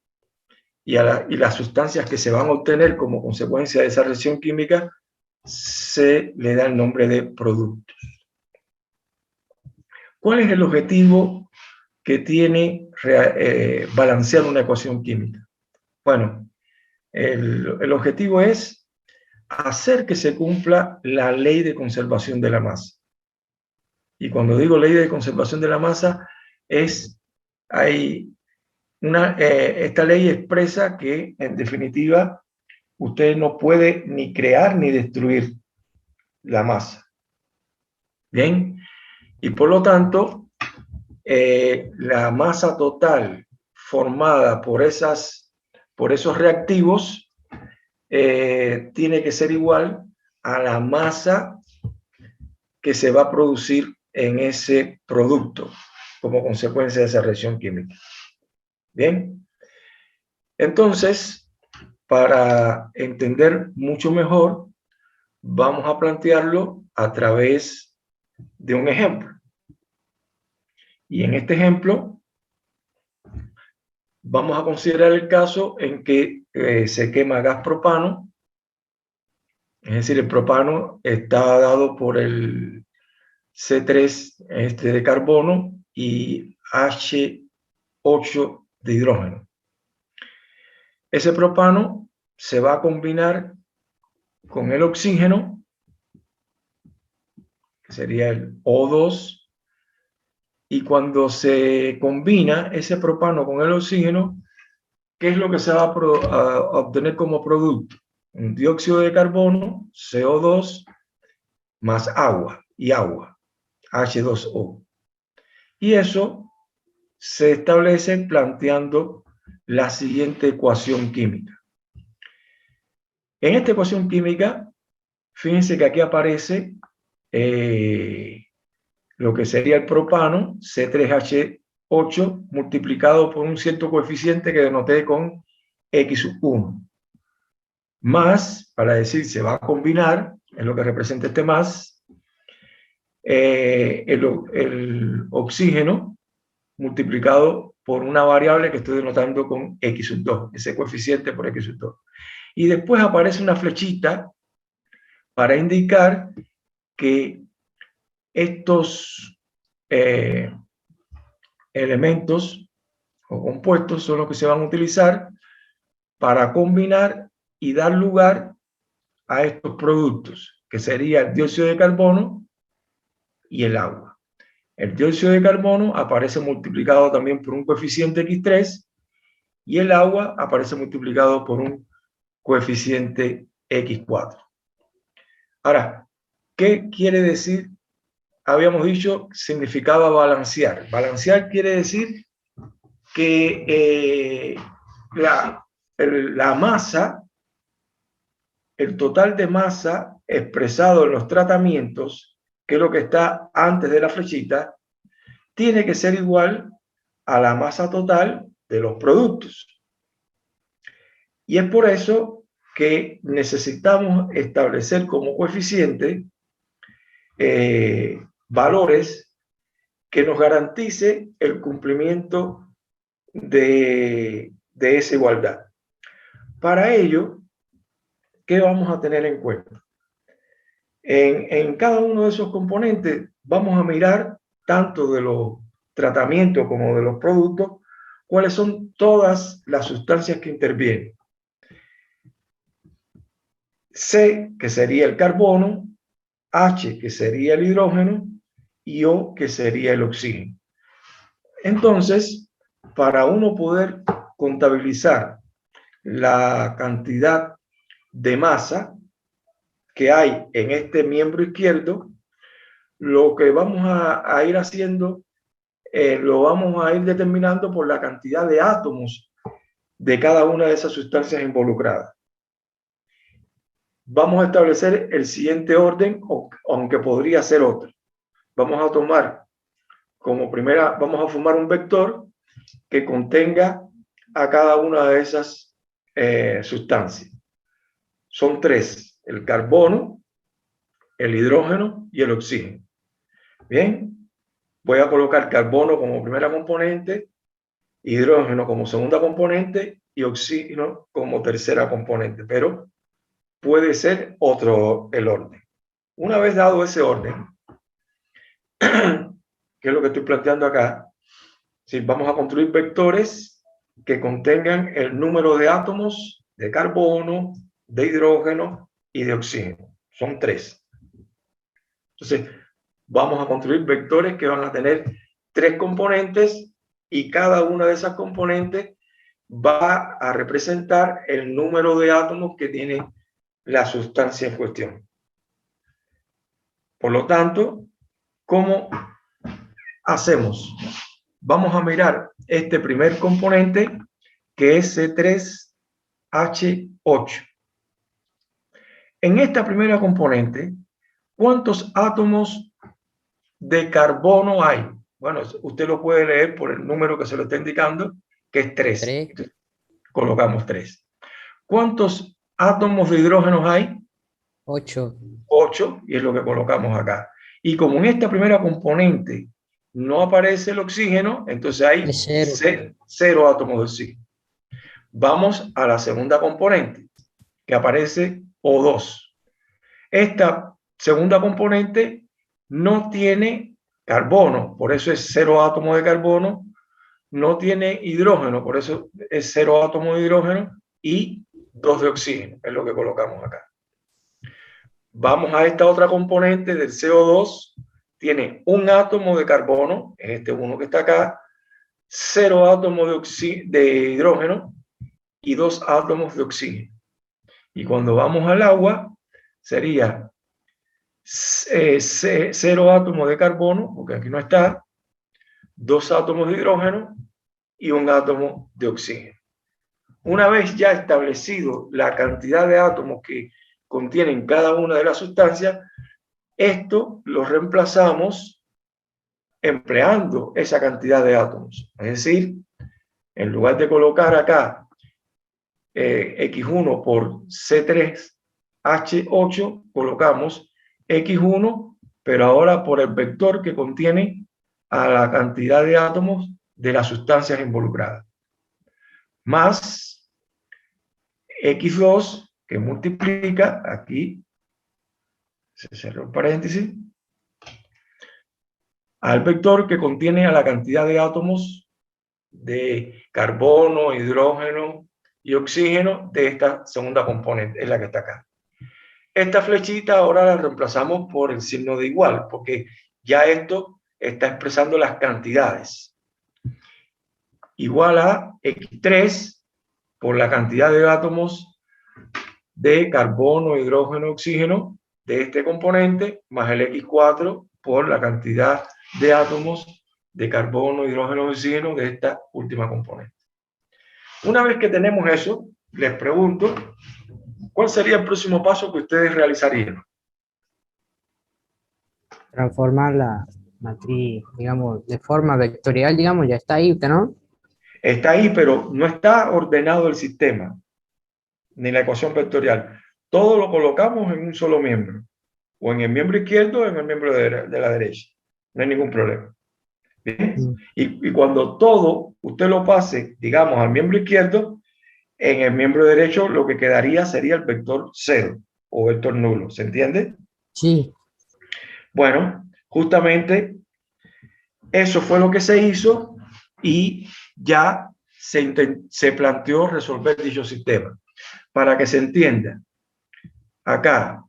Y las sustancias que se van a obtener como consecuencia de esa reacción química se le da el nombre de productos. ¿Cuál es el objetivo que tiene balancear una ecuación química? Bueno, el objetivo es hacer que se cumpla la ley de conservación de la masa. Y cuando digo ley de conservación de la masa, esta ley expresa que, en definitiva, usted no puede ni crear ni destruir la masa. Bien, y por lo tanto, la masa total formada por esos reactivos tiene que ser igual a la masa que se va a producir en ese producto como consecuencia de esa reacción química. Bien, entonces, para entender mucho mejor, vamos a plantearlo a través de un ejemplo. Y en este ejemplo, vamos a considerar el caso en que se quema gas propano, es decir, el propano está dado por el C3 de carbono y H8 de hidrógeno. Ese propano se va a combinar con el oxígeno, que sería el O2, y cuando se combina ese propano con el oxígeno, ¿qué es lo que se va a obtener como producto? Un dióxido de carbono, CO2, más agua, H2O. Y eso se establece planteando la siguiente ecuación química. En esta ecuación química, fíjense que aquí aparece lo que sería el propano, C3H8, multiplicado por un cierto coeficiente que denoté con X1. Más, para decir se va a combinar, es lo que representa este más, el oxígeno multiplicado por una variable que estoy denotando con X2, ese coeficiente por X2. Y después aparece una flechita para indicar que estos elementos o compuestos son los que se van a utilizar para combinar y dar lugar a estos productos, que sería el dióxido de carbono y el agua. El dióxido de carbono aparece multiplicado también por un coeficiente X3 y el agua aparece multiplicado por un coeficiente X4. Ahora, ¿qué quiere decir? Habíamos dicho, significaba balancear. Balancear quiere decir que la masa, el total de masa expresado en los tratamientos, que es lo que está antes de la flechita, tiene que ser igual a la masa total de los productos. Y es por eso que necesitamos establecer como coeficiente valores que nos garantice el cumplimiento de esa igualdad. Para ello, ¿qué vamos a tener en cuenta? En cada uno de esos componentes vamos a mirar tanto de los tratamientos como de los productos, cuáles son todas las sustancias que intervienen. C, que sería el carbono, H, que sería el hidrógeno, y O, que sería el oxígeno. Entonces, para uno poder contabilizar la cantidad de masa que hay en este miembro izquierdo, lo que vamos a ir haciendo, lo vamos a ir determinando por la cantidad de átomos de cada una de esas sustancias involucradas. Vamos a establecer el siguiente orden, aunque podría ser otro. Vamos a tomar como primera, vamos a formar un vector que contenga a cada una de esas sustancias. Son tres: el carbono, el hidrógeno y el oxígeno. Bien, voy a colocar carbono como primera componente, hidrógeno como segunda componente y oxígeno como tercera componente, pero puede ser otro el orden. Una vez dado ese orden, que es lo que estoy planteando acá, si vamos a construir vectores que contengan el número de átomos de carbono, de hidrógeno y de oxígeno. Son tres. Entonces, vamos a construir vectores que van a tener tres componentes y cada una de esas componentes va a representar el número de átomos que tiene la sustancia en cuestión. Por lo tanto, ¿cómo hacemos? Vamos a mirar este primer componente, que es C3H8. En esta primera componente, ¿cuántos átomos de carbono hay? Bueno, usted lo puede leer por el número que se lo está indicando, que es 3. 3. Colocamos 3. ¿Cuántos átomos de hidrógeno hay? 8. 8, y es lo que colocamos acá. Y como en esta primera componente no aparece el oxígeno, entonces hay Es 0. 0 átomos de oxígeno. Vamos a la segunda componente, que aparece O2. Esta segunda componente no tiene carbono, por eso es 0 átomos de carbono, no tiene hidrógeno, por eso es 0 átomos de hidrógeno y 2 de oxígeno, es lo que colocamos acá. Vamos a esta otra componente del CO2, tiene un átomo de carbono, es este uno que está acá, 0 átomos de hidrógeno y 2 átomos de oxígeno. Y cuando vamos al agua, sería 0 átomos de carbono, porque aquí no está, 2 átomos de hidrógeno y un átomo de oxígeno. Una vez ya establecido la cantidad de átomos que contienen cada una de las sustancias, esto lo reemplazamos empleando esa cantidad de átomos. Es decir, en lugar de colocar acá X1 por C3H8, colocamos X1, pero ahora por el vector que contiene a la cantidad de átomos de las sustancias involucradas. Más X2, que multiplica, aquí se cerró el paréntesis, al vector que contiene a la cantidad de átomos de carbono, hidrógeno y oxígeno de esta segunda componente, es la que está acá. Esta flechita ahora la reemplazamos por el signo de igual, porque ya esto está expresando las cantidades. Igual a X3 por la cantidad de átomos de carbono, hidrógeno, oxígeno de este componente, más el X4 por la cantidad de átomos de carbono, hidrógeno, oxígeno de esta última componente. Una vez que tenemos eso, les pregunto, ¿cuál sería el próximo paso que ustedes realizarían? Transformar la matriz, digamos, de forma vectorial, digamos, ya está ahí, ¿no? Está ahí, pero no está ordenado el sistema, ni la ecuación vectorial. Todo lo colocamos en un solo miembro, o en el miembro izquierdo o en el miembro de la derecha. No hay ningún problema. ¿Bien? Y cuando todo usted lo pase, digamos, al miembro izquierdo, en el miembro derecho lo que quedaría sería el vector 0 o vector nulo. ¿Se entiende? Sí. Bueno, justamente eso fue lo que se hizo y ya se planteó resolver dicho sistema. Para que se entienda, acá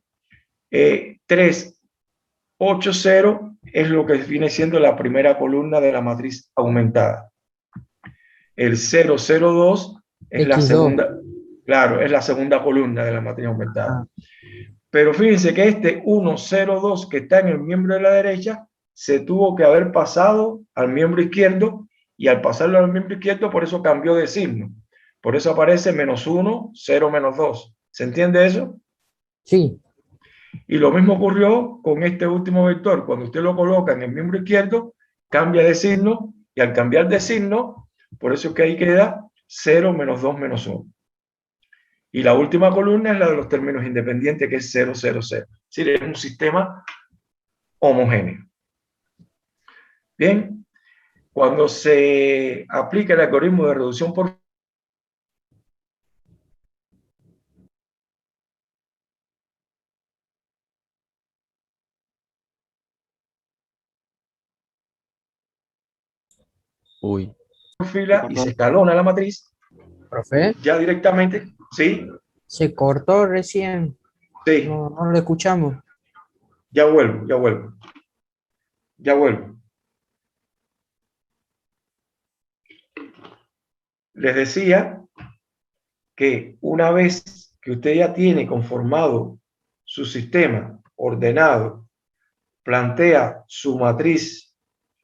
380 es lo que viene siendo la primera columna de la matriz aumentada. El 002 es la X2. segunda, claro, es la segunda columna de la matriz aumentada. Pero fíjense que este 102 que está en el miembro de la derecha se tuvo que haber pasado al miembro izquierdo, y al pasarlo al miembro izquierdo por eso cambió de signo. Por eso aparece -1, 0, -2. ¿Se entiende eso? Sí. Y lo mismo ocurrió con este último vector. Cuando usted lo coloca en el miembro izquierdo, cambia de signo, y al cambiar de signo, por eso es que ahí queda 0, -2, -1. Y la última columna es la de los términos independientes, que es 0, 0, 0. Es decir, es un sistema homogéneo. Bien, cuando se aplica el algoritmo de reducción por... fila y se escalona la matriz, Profe, ya directamente, ¿sí? se cortó recién. Sí, No lo escuchamos. ya vuelvo, ya vuelvo. Ya vuelvo. Les decía que una vez que usted ya tiene conformado su sistema ordenado, plantea su matriz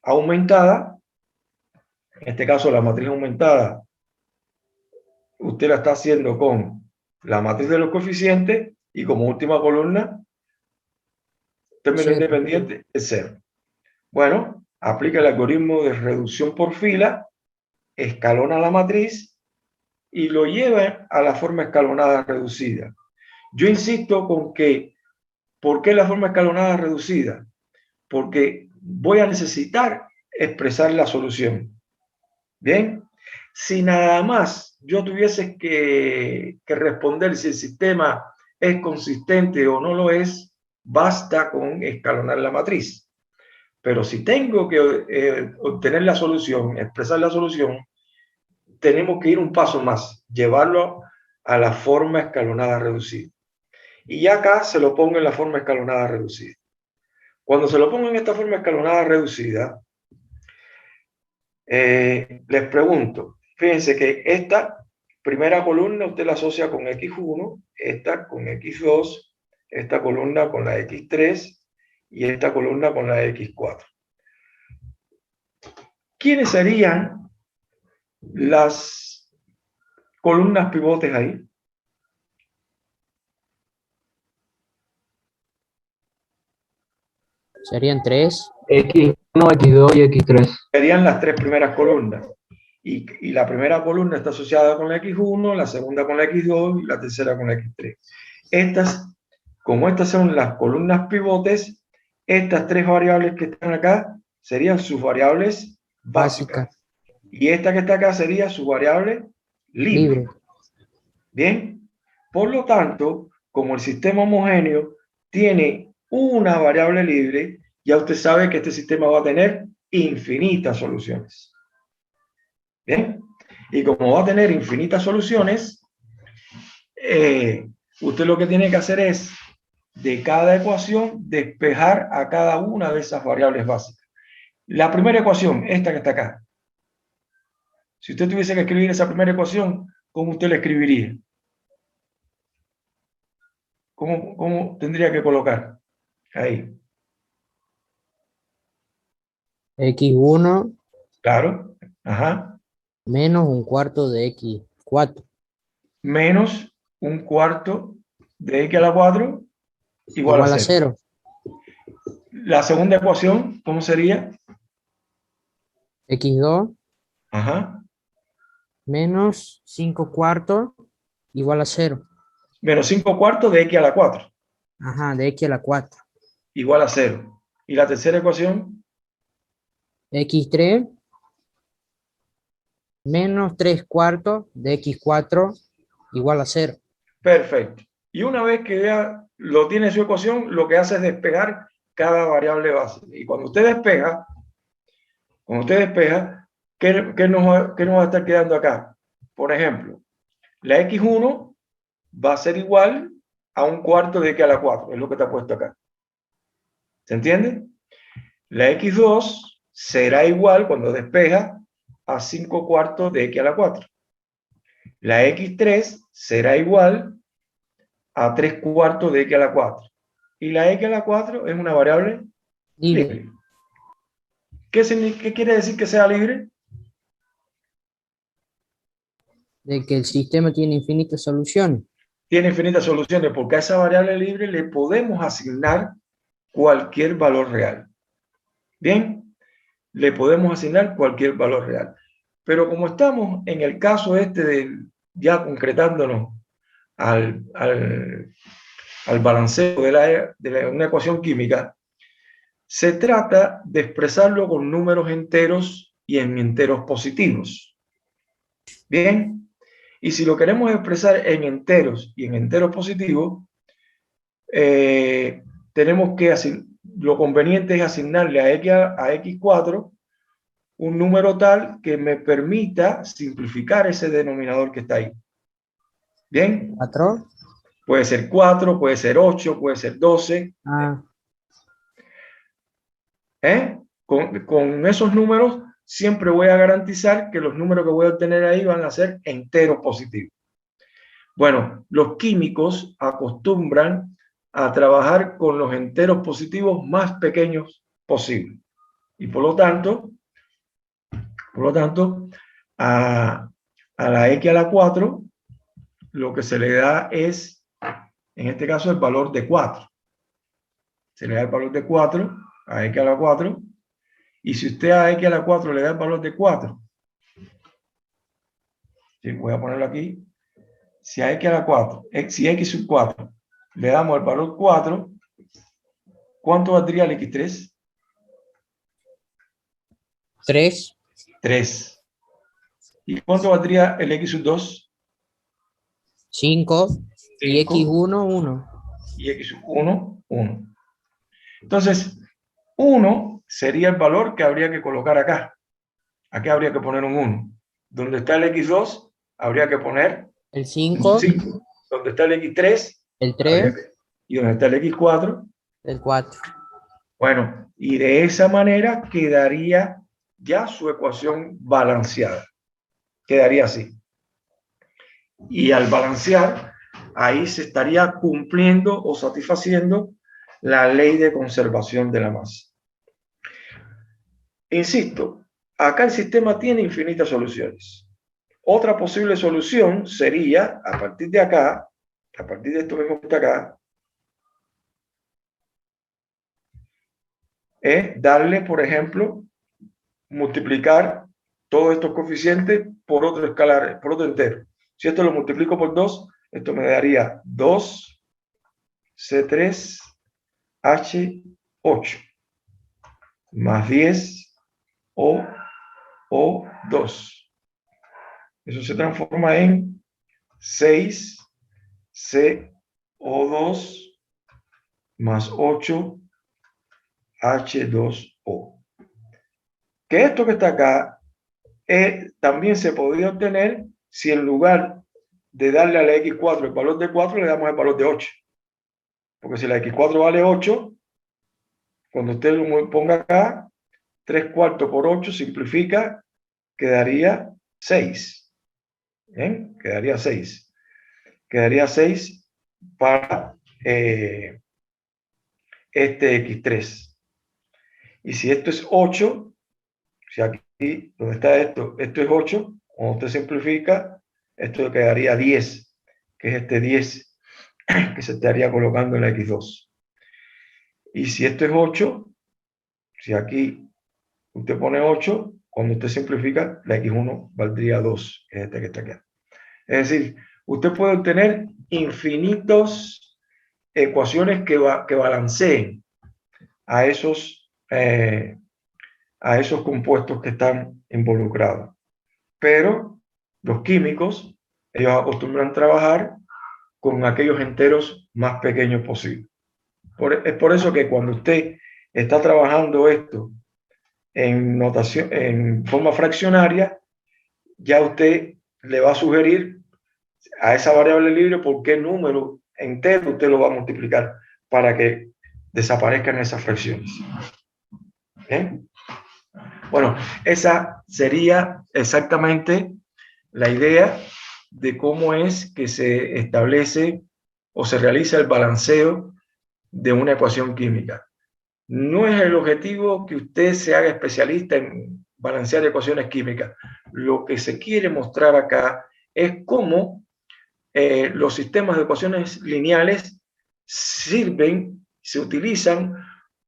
aumentada, en este caso la matriz aumentada, usted la está haciendo con la matriz de los coeficientes y como última columna, término Cero. independiente es 0. Bueno, aplica el algoritmo de reducción por fila, escalona la matriz y lo lleva a la forma escalonada reducida. Yo insisto con que, ¿por qué la forma escalonada reducida? Porque voy a necesitar expresar la solución. Bien, si nada más yo tuviese que responder si el sistema es consistente o no lo es, basta con escalonar la matriz. Pero si tengo que obtener la solución, expresar la solución, tenemos que ir un paso más, llevarlo a la forma escalonada reducida. Y ya acá se lo pongo en la forma escalonada reducida. Cuando se lo pongo en esta forma escalonada reducida, les pregunto, fíjense que esta primera columna usted la asocia con X1, esta con X2, esta columna con la X3 y esta columna con la X4. ¿Quiénes serían las columnas pivotes ahí? Serían 3. X1, X2 y X3. Serían las tres primeras columnas. Y la primera columna está asociada con la X1, la segunda con la X2 y la tercera con la X3. Como estas son las columnas pivotes, estas tres variables que están acá serían sus variables básicas. Y esta que está acá sería su variable libre. Bien, por lo tanto, como el sistema homogéneo tiene una variable libre, ya usted sabe que este sistema va a tener infinitas soluciones. Bien, y como va a tener infinitas soluciones, usted lo que tiene que hacer es, de cada ecuación, despejar a cada una de esas variables básicas. La primera ecuación, esta que está acá. Si usted tuviese que escribir esa primera ecuación, ¿cómo usted la escribiría? ¿Cómo tendría que colocar? Ahí. X1 Claro. Ajá. menos un cuarto de X4. Menos un cuarto de X a la 4 igual a 0. La segunda ecuación, ¿cómo sería? X2 Ajá. menos 5 cuartos igual a 0. Menos 5 cuartos de X a la 4. Ajá, de X a la 4. Igual a 0. ¿Y la tercera ecuación? X3 menos 3 cuartos de X4 igual a 0. Perfecto. Y una vez que ya lo tiene su ecuación, lo que hace es despejar cada variable base. Y cuando usted despeja, ¿qué nos va a estar quedando acá? Por ejemplo, la X1 va a ser igual a un cuarto de X a la 4, es lo que está puesto acá. ¿Se entiende? La X2 será igual, cuando despeja, a 5 cuartos de X a la 4. La X3 será igual a 3 cuartos de X a la 4. Y la X a la 4 es una variable libre. ¿Qué quiere decir que sea libre? De que el sistema tiene infinitas soluciones. Tiene infinitas soluciones, porque a esa variable libre le podemos asignar cualquier valor real. Bien, le podemos asignar cualquier valor real. Pero como estamos en el caso ya concretándonos al balanceo de una ecuación química, se trata de expresarlo con números enteros y en enteros positivos. Bien, y si lo queremos expresar en enteros y en enteros positivos, tenemos que lo conveniente es asignarle a X4 un número tal que me permita simplificar ese denominador que está ahí. Bien. 4. Puede ser 4, puede ser 8, puede ser 12. Con esos números siempre voy a garantizar que los números que voy a obtener ahí van a ser enteros positivos. Bueno, los químicos acostumbran a trabajar con los enteros positivos más pequeños posibles. Y por lo tanto, a la X a la 4, lo que se le da es, en este caso, el valor de 4. Se le da el valor de 4 a X a la 4 Y si usted a x a la 4 le da el valor de 4, ¿sí? Voy a ponerlo aquí. Si a x a la 4, si x sub 4 le damos el valor 4, ¿cuánto valdría el x3? 3, 3. ¿Y cuánto valdría el x sub 2? 5 y 5. x1, 1. Y x sub 1, 1. Entonces, 1 sería el valor que habría que colocar acá. Aquí habría que poner un 1. Donde está el x2, habría que poner El 5, 5. Donde está el x3, el 3, y donde está el x4, el 4. bueno, y de esa manera quedaría ya su ecuación balanceada. Quedaría así. Y al balancear, ahí se estaría cumpliendo o satisfaciendo la ley de conservación de la masa. Insisto, acá el sistema tiene infinitas soluciones. Otra posible solución sería, a partir de acá, a partir de esto mismo que está acá, es darle, por ejemplo, multiplicar todos estos coeficientes por otro escalar, por otro entero. Si esto lo multiplico por 2, esto me daría 2 C3 H8 más 10 O2. Eso se transforma en 6 CO2 más 8 H2O. Que esto que está acá también se podría obtener si en lugar de darle a la X4 el valor de 4, le damos el valor de 8. Porque si la X4 vale 8, cuando usted lo ponga acá, 3 cuartos por 8 simplifica, quedaría 6. ¿Bien? Quedaría 6. Quedaría 6 para este X3. Y si esto es 8, si aquí donde está esto es 8, cuando usted simplifica, esto quedaría 10, que es este 10 que se estaría colocando en la X2. Y si esto es 8, si aquí usted pone 8, cuando usted simplifica, la X1 valdría 2, que es este que está acá. Es decir, usted puede obtener infinitas ecuaciones que balanceen a esos compuestos que están involucrados. Pero los químicos, ellos acostumbran a trabajar con aquellos enteros más pequeños posibles. Es por eso que cuando usted está trabajando esto en notación, en forma fraccionaria, ya usted le va a sugerir a esa variable libre por qué número entero usted lo va a multiplicar para que desaparezcan esas fracciones. ¿Bien? Bueno, esa sería exactamente la idea de cómo es que se establece o se realiza el balanceo de una ecuación química. No es el objetivo que usted se haga especialista en balancear ecuaciones químicas. Lo que se quiere mostrar acá es cómo los sistemas de ecuaciones lineales sirven, se utilizan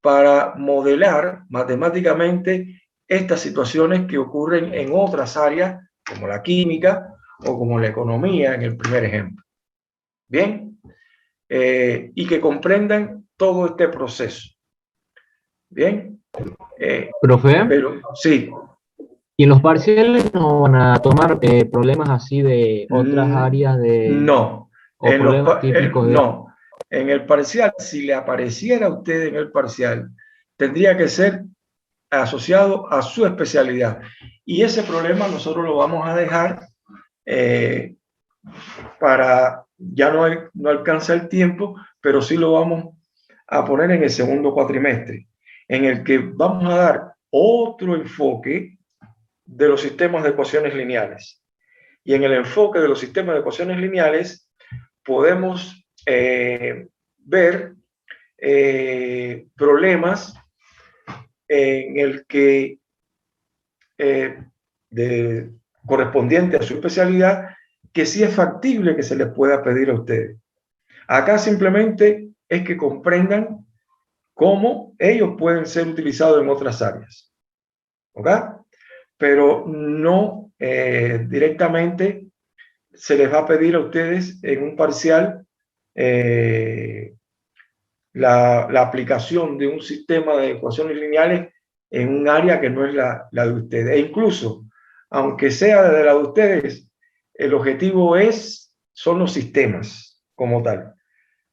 para modelar matemáticamente estas situaciones que ocurren en otras áreas, como la química o como la economía, en el primer ejemplo. Bien, y que comprendan todo este proceso. Bien, Profe, pero sí. ¿y en los parciales no van a tomar problemas así de otras áreas No, o problemas típicos de... no. En el parcial, si le apareciera a usted en el parcial, tendría que ser asociado a su especialidad. Y ese problema nosotros lo vamos a dejar para, ya no alcanza el tiempo, pero sí lo vamos a poner en el segundo cuatrimestre, en el que vamos a dar otro enfoque de los sistemas de ecuaciones lineales. Y en el enfoque de los sistemas de ecuaciones lineales podemos ver problemas en el que correspondiente a su especialidad, que sí es factible que se les pueda pedir a ustedes. Acá simplemente es que comprendan cómo ellos pueden ser utilizados en otras áreas. ¿ok? Pero no directamente se les va a pedir a ustedes en un parcial la aplicación de un sistema de ecuaciones lineales en un área que no es la de ustedes. E incluso, aunque sea de la de ustedes, el objetivo son los sistemas como tal.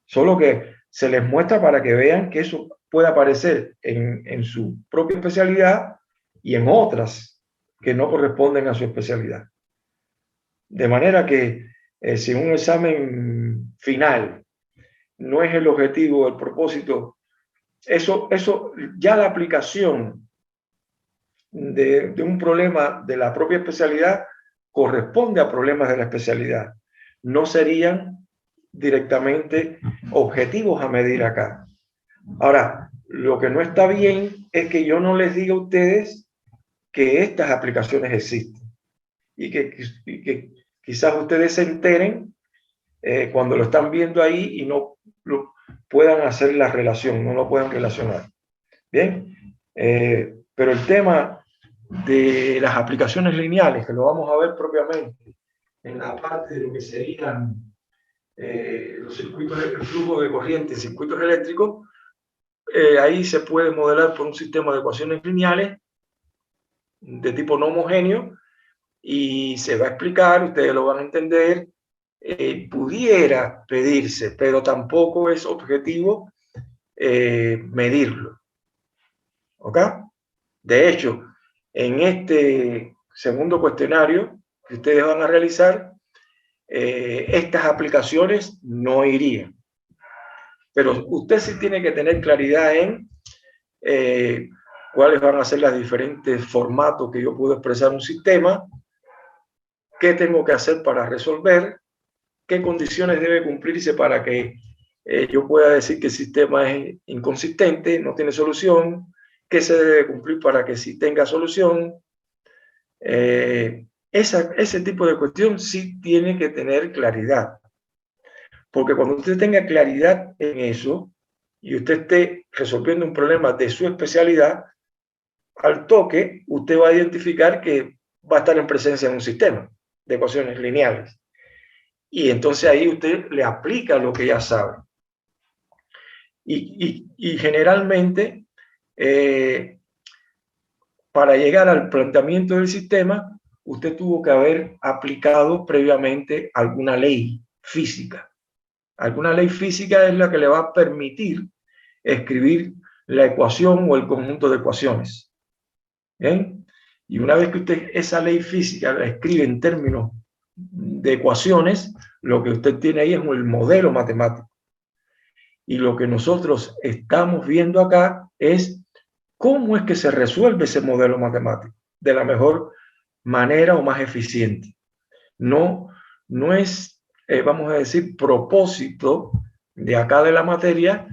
Solo que se les muestra para que vean que eso puede aparecer en su propia especialidad y en otras que no corresponden a su especialidad. De manera que si un examen final no es el objetivo, el propósito, eso ya la aplicación de un problema de la propia especialidad corresponde a problemas de la especialidad. No serían directamente objetivos a medir acá. Ahora, lo que no está bien es que yo no les diga a ustedes que estas aplicaciones existen y que quizás ustedes se enteren cuando lo están viendo ahí y no puedan hacer la relación, no lo puedan relacionar. Bien, pero el tema de las aplicaciones lineales, que lo vamos a ver propiamente en la parte de lo que serían los circuitos, el flujo de corriente, circuitos eléctricos, ahí se puede modelar por un sistema de ecuaciones lineales de tipo no homogéneo y se va a explicar, ustedes lo van a entender, pudiera pedirse, pero tampoco es objetivo medirlo. ¿Ok? De hecho, en este segundo cuestionario que ustedes van a realizar, estas aplicaciones no irían. Pero usted sí tiene que tener claridad en cuáles van a ser los diferentes formatos que yo puedo expresar un sistema, qué tengo que hacer para resolver, qué condiciones debe cumplirse para que yo pueda decir que el sistema es inconsistente, no tiene solución, qué se debe cumplir para que sí tenga solución. Ese tipo de cuestión sí tiene que tener claridad. Porque cuando usted tenga claridad en eso y usted esté resolviendo un problema de su especialidad, al toque usted va a identificar que va a estar en presencia de un sistema de ecuaciones lineales. Y entonces ahí usted le aplica lo que ya sabe. Y generalmente, para llegar al planteamiento del sistema, usted tuvo que haber aplicado previamente alguna ley física. Alguna ley física es la que le va a permitir escribir la ecuación o el conjunto de ecuaciones. ¿Bien? Y una vez que usted esa ley física la escribe en términos de ecuaciones, lo que usted tiene ahí es el modelo matemático. Y lo que nosotros estamos viendo acá es cómo es que se resuelve ese modelo matemático de la mejor manera o más eficiente. No es, vamos a decir, propósito de acá de la materia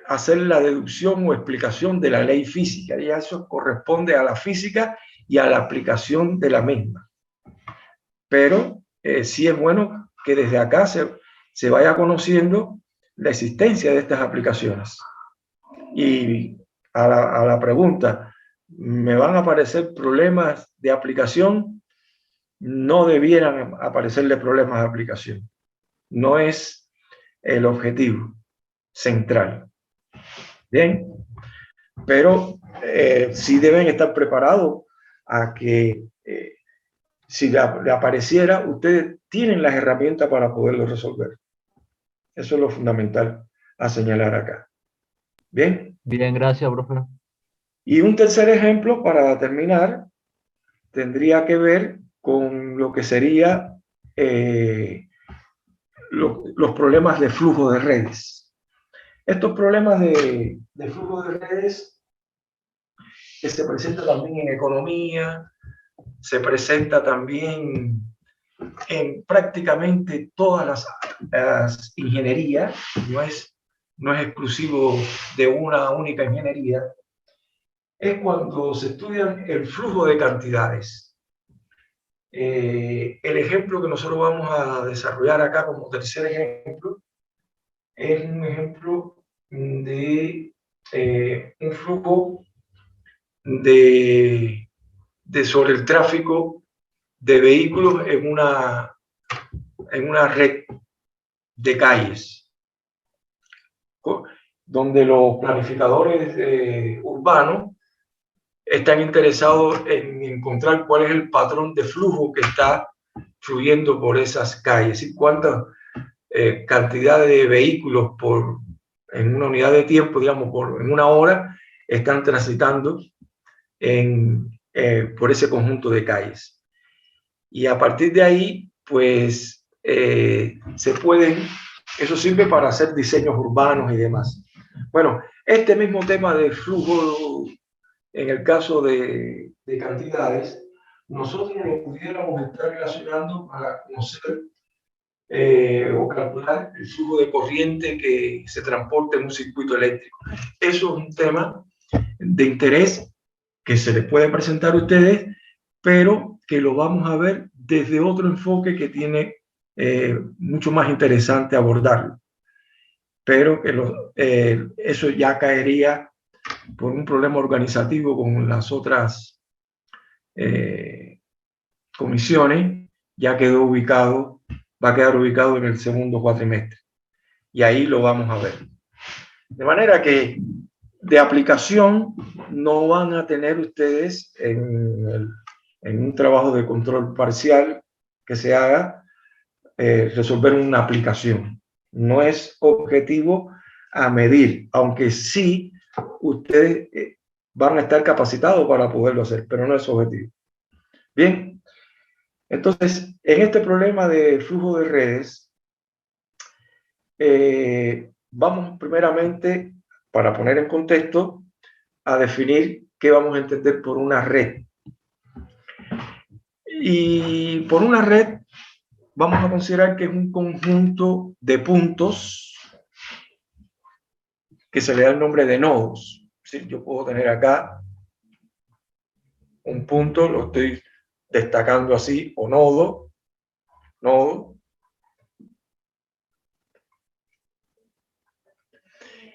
hacer la deducción o explicación de la ley física. Y eso corresponde a la física y a la aplicación de la misma. Pero sí es bueno que desde acá se vaya conociendo la existencia de estas aplicaciones. Y a la pregunta, ¿me van a aparecer problemas de aplicación? No debieran aparecerle problemas de aplicación. No es el objetivo central. Bien, pero sí deben estar preparados a que si le apareciera, ustedes tienen las herramientas para poderlo resolver. Eso es lo fundamental a señalar acá. Bien. Bien, gracias, profe. Y un tercer ejemplo para terminar tendría que ver con lo que sería los problemas de flujo de redes. Estos problemas de flujo de redes que se presentan también en economía, se presenta también en prácticamente todas las ingenierías, no es exclusivo de una única ingeniería, es cuando se estudian el flujo de cantidades. El ejemplo que nosotros vamos a desarrollar acá como tercer ejemplo es un ejemplo de un flujo sobre el tráfico de vehículos en una red de calles, donde los planificadores urbanos están interesados en encontrar cuál es el patrón de flujo que está fluyendo por esas calles y cuánta cantidad de vehículos en una unidad de tiempo, digamos, en una hora, están transitando por ese conjunto de calles. Y a partir de ahí, pues, eso sirve para hacer diseños urbanos y demás. Bueno, este mismo tema de flujo, en el caso de cantidades, nosotros lo pudiéramos estar relacionando para conocer o calcular el flujo de corriente que se transporta en un circuito eléctrico. Eso es un tema de interés que se les puede presentar a ustedes, pero que lo vamos a ver desde otro enfoque que tiene mucho más interesante abordarlo. Pero que eso ya caería por un problema organizativo con las otras comisiones, va a quedar ubicado en el segundo cuatrimestre. Y ahí lo vamos a ver. De manera que de aplicación no van a tener ustedes en un trabajo de control parcial que se haga, resolver una aplicación. No es objetivo a medir, aunque sí ustedes van a estar capacitados para poderlo hacer, pero no es objetivo. Bien, entonces, en este problema de flujo de redes, vamos primeramente, para poner en contexto, a definir qué vamos a entender por una red. Y por una red vamos a considerar que es un conjunto de puntos que se le da el nombre de nodos. ¿Sí? Yo puedo tener acá un punto, lo estoy destacando así, o nodo.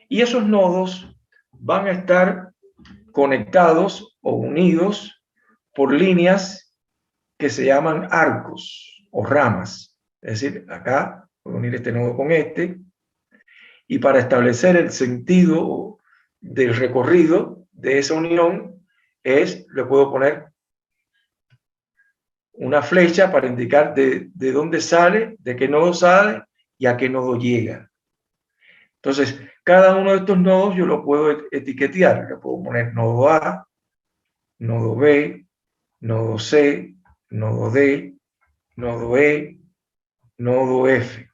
Y esos nodos van a estar conectados o unidos por líneas que se llaman arcos o ramas. Es decir, acá voy a unir este nodo con este, y para establecer el sentido del recorrido de esa unión, le puedo poner una flecha para indicar de dónde sale, de qué nodo sale y a qué nodo llega. Entonces, cada uno de estos nodos yo lo puedo etiquetear. Le puedo poner nodo A, nodo B, nodo C, nodo D, nodo E, nodo F.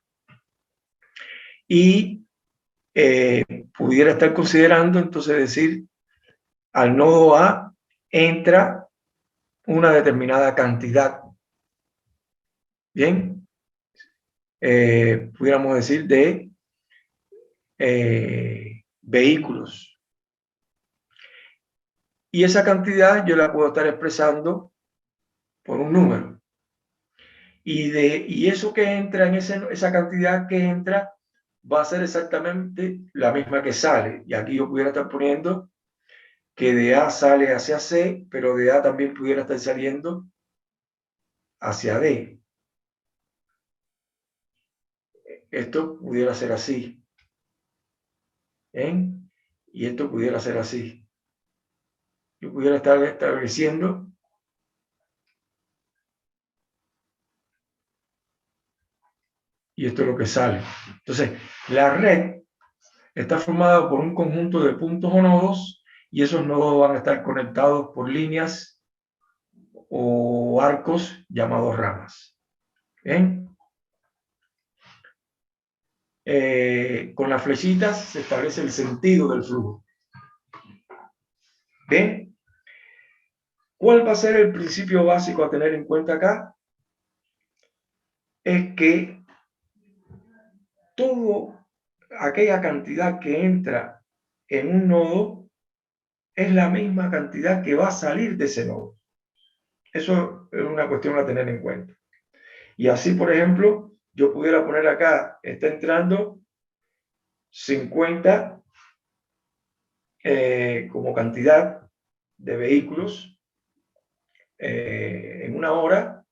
Y pudiera estar considerando, entonces, decir, al nodo A entra una determinada cantidad. Bien, pudiéramos decir de vehículos. Y esa cantidad yo la puedo estar expresando por un número. Y eso que entra en esa cantidad que entra va a ser exactamente la misma que sale. Y aquí yo pudiera estar poniendo que de A sale hacia C, pero de A también pudiera estar saliendo hacia D. Esto pudiera ser así. ¿Bien? Y esto pudiera ser así. Yo pudiera estar estableciendo y esto es lo que sale. Entonces, la red está formada por un conjunto de puntos o nodos, y esos nodos van a estar conectados por líneas o arcos llamados ramas. ¿Bien? Con las flechitas se establece el sentido del flujo. ¿Bien? ¿Cuál va a ser el principio básico a tener en cuenta acá? Es que toda aquella cantidad que entra en un nodo es la misma cantidad que va a salir de ese nodo. Eso es una cuestión a tener en cuenta. Y así, por ejemplo, yo pudiera poner acá, está entrando 50 como cantidad de vehículos en una hora,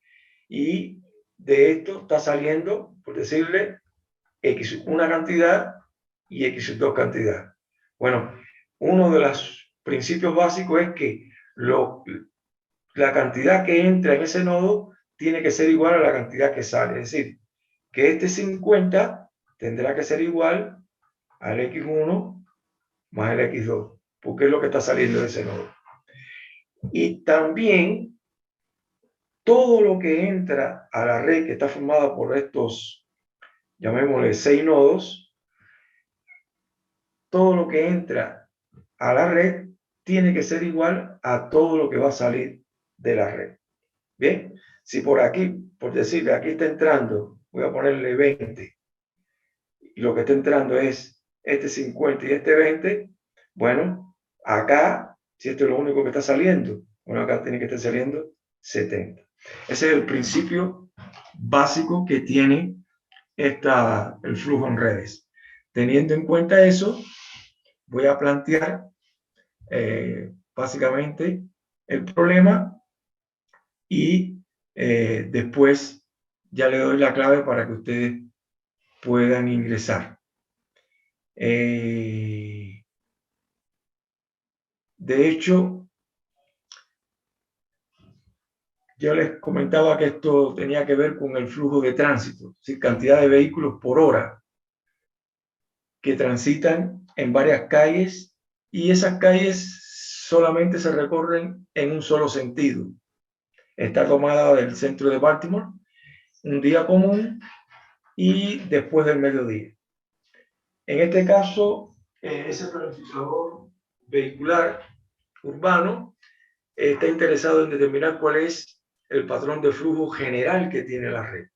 y de esto está saliendo, por decirle, X una cantidad y X dos cantidad. Bueno, uno de los principios básicos es que la cantidad que entra en ese nodo tiene que ser igual a la cantidad que sale. Es decir, que este 50 tendrá que ser igual al X1 más el X2, porque es lo que está saliendo de ese nodo. Y también todo lo que entra a la red, que está formada por estos, llamémosle 6 nodos, todo lo que entra a la red tiene que ser igual a todo lo que va a salir de la red. Bien, si por aquí, por decirle, aquí está entrando, voy a ponerle 20, y lo que está entrando es este 50 y este 20, bueno, acá, si esto es lo único que está saliendo, bueno, acá tiene que estar saliendo 70. Ese es el principio básico que tiene el flujo en redes. Teniendo en cuenta eso, voy a plantear básicamente el problema, y después ya le doy la clave para que ustedes puedan ingresar. De hecho, yo les comentaba que esto tenía que ver con el flujo de tránsito, es decir, cantidad de vehículos por hora que transitan en varias calles, y esas calles solamente se recorren en un solo sentido. Está tomada del centro de Baltimore, un día común y después del mediodía. En este caso, ese planificador vehicular urbano está interesado en determinar cuál es el patrón de flujo general que tiene la red.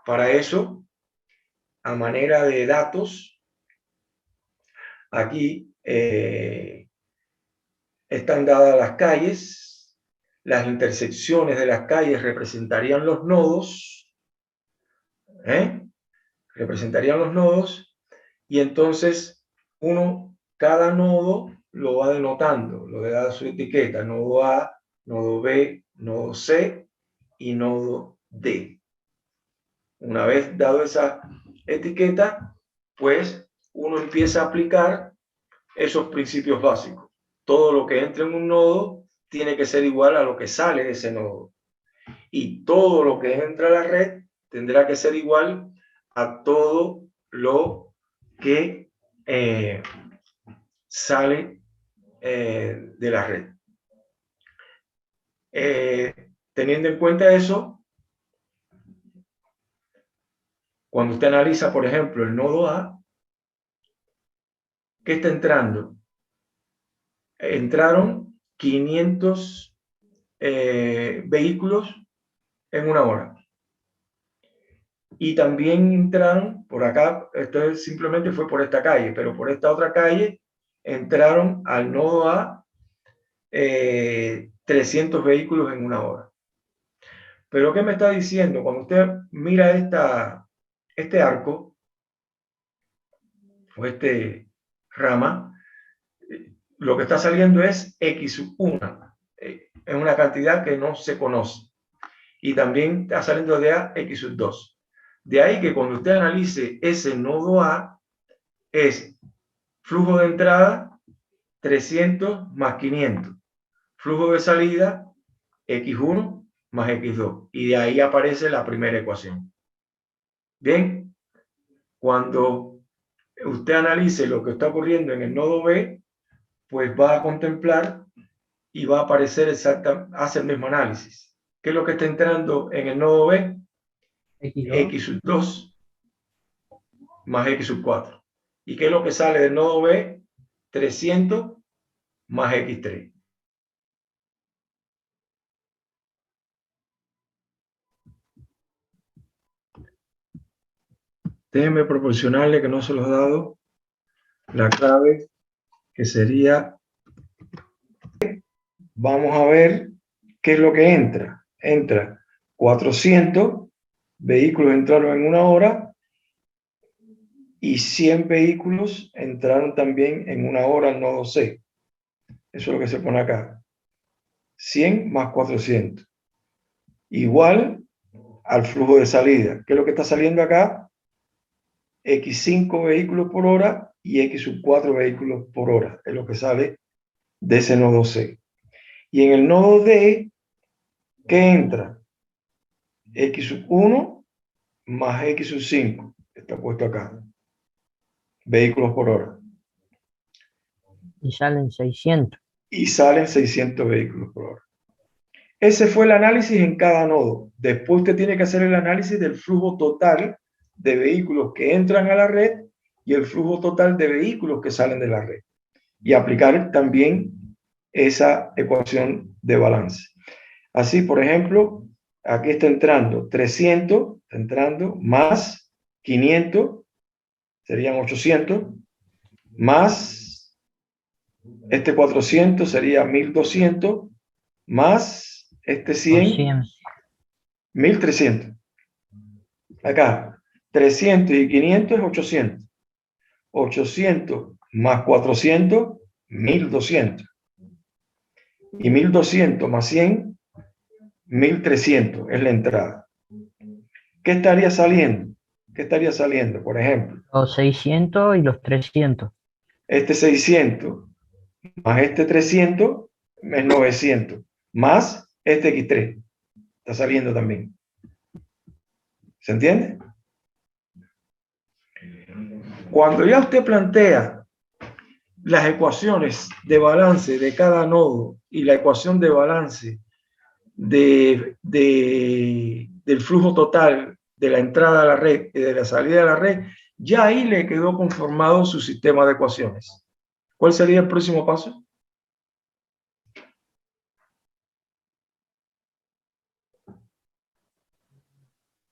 Para eso, a manera de datos, aquí están dadas las calles, las intersecciones de las calles representarían los nodos, representarían los nodos, y entonces cada nodo lo va denotando, lo da su etiqueta: nodo A, nodo B, nodo C y nodo D. Una vez dado esa etiqueta, pues uno empieza a aplicar esos principios básicos. Todo lo que entra en un nodo tiene que ser igual a lo que sale de ese nodo, y todo lo que entra a la red tendrá que ser igual a todo lo que sale de la red. Teniendo en cuenta eso, cuando usted analiza, por ejemplo, el nodo A, ¿qué está entrando? Entraron 500 vehículos en una hora. Y también entraron por acá, esto simplemente fue por esta calle, pero por esta otra calle entraron al nodo A 300 vehículos en una hora. Pero ¿qué me está diciendo? Cuando usted mira este arco o este rama, lo que está saliendo es X1, es una cantidad que no se conoce. Y también está saliendo de A X2. De ahí que cuando usted analice ese nodo A, es flujo de entrada 300 más 500. Flujo de salida X1 más X2. Y de ahí aparece la primera ecuación. Bien, cuando usted analice lo que está ocurriendo en el nodo B, pues va a contemplar y va a aparecer hace el mismo análisis. ¿Qué es lo que está entrando en el nodo B? X2 más X4. ¿Y qué es lo que sale del nodo B? 300 más X3. Déjenme proporcionarle, que no se los he dado, la clave, que sería, vamos a ver qué es lo que entra. Entra 400 vehículos entraron en una hora, y 100 vehículos entraron también en una hora al nodo C. eso es lo que se pone acá, 100 más 400, igual al flujo de salida. ¿Qué es lo que está saliendo acá? X5 vehículos por hora y X sub 4 vehículos por hora, es lo que sale de ese nodo C. Y en el nodo D, ¿qué entra? X sub 1 más X sub 5, está puesto acá, vehículos por hora. Y salen 600. Y salen 600 vehículos por hora. Ese fue el análisis en cada nodo. Después usted tiene que hacer el análisis del flujo total de vehículos que entran a la red y el flujo total de vehículos que salen de la red. Y aplicar también esa ecuación de balance. Así, por ejemplo, aquí está entrando 300, está entrando, más 500, serían 800, más este 400 sería 1200, más este 100, 1300. Acá, 300 y 500 es 800. 800 más 400, 1200. Y 1200 más 100, 1300 es la entrada. ¿Qué estaría saliendo? ¿Qué estaría saliendo? Por ejemplo, Los 600 y los 300. este 600 más este 300 es 900, más este X3. Está saliendo también. ¿Se entiende? Cuando ya usted plantea las ecuaciones de balance de cada nodo y la ecuación de balance del flujo total de la entrada a la red y de la salida a la red, ya ahí le quedó conformado su sistema de ecuaciones. ¿Cuál sería el próximo paso?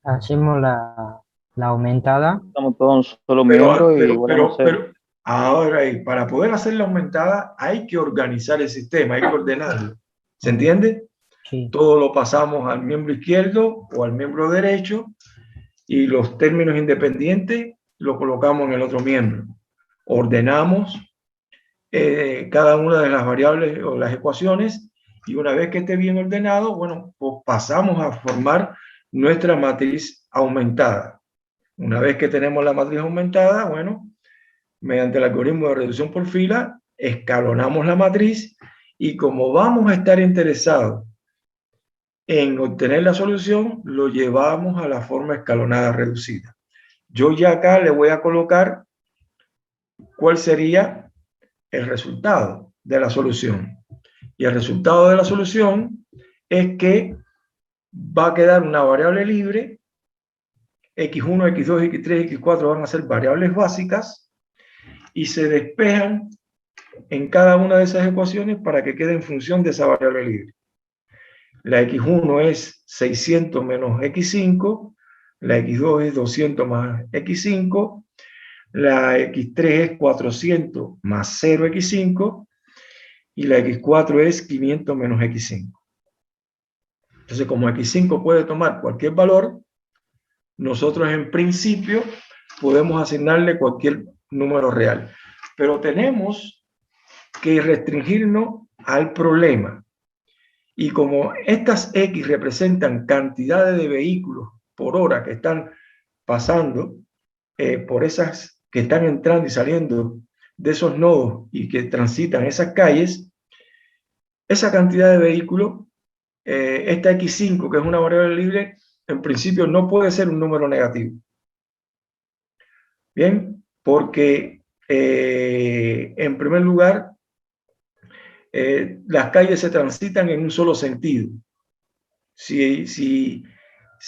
Hacemos la aumentada. Estamos todos un solo miembro y volvemos a hacer. Pero ahora, para poder hacer la aumentada, hay que organizar el sistema, hay que ordenarlo. ¿Se entiende? Sí. Todo lo pasamos al miembro izquierdo o al miembro derecho y los términos independientes lo colocamos en el otro miembro. Ordenamos cada una de las variables o las ecuaciones y una vez que esté bien ordenado, bueno, pues pasamos a formar nuestra matriz aumentada. Una vez que tenemos la matriz aumentada, bueno, mediante el algoritmo de reducción por fila, escalonamos la matriz y como vamos a estar interesados en obtener la solución, lo llevamos a la forma escalonada reducida. Yo ya acá le voy a colocar cuál sería el resultado de la solución. Y el resultado de la solución es que va a quedar una variable libre, x1, x2, x3, x4 van a ser variables básicas y se despejan en cada una de esas ecuaciones para que quede en función de esa variable libre. La x1 es 600 menos x5, la x2 es 200 más x5, la x3 es 400 más 0x5 y la x4 es 500 menos x5. Entonces, como x5 puede tomar cualquier valor, nosotros en principio podemos asignarle cualquier número real. Pero tenemos que restringirnos al problema. Y como estas X representan cantidades de vehículos por hora que están pasando por esas, que están entrando y saliendo de esos nodos y que transitan esas calles, esa cantidad de vehículos, esta X5, que es una variable libre, en principio no puede ser un número negativo. Bien, porque en primer lugar, las calles se transitan en un solo sentido. Si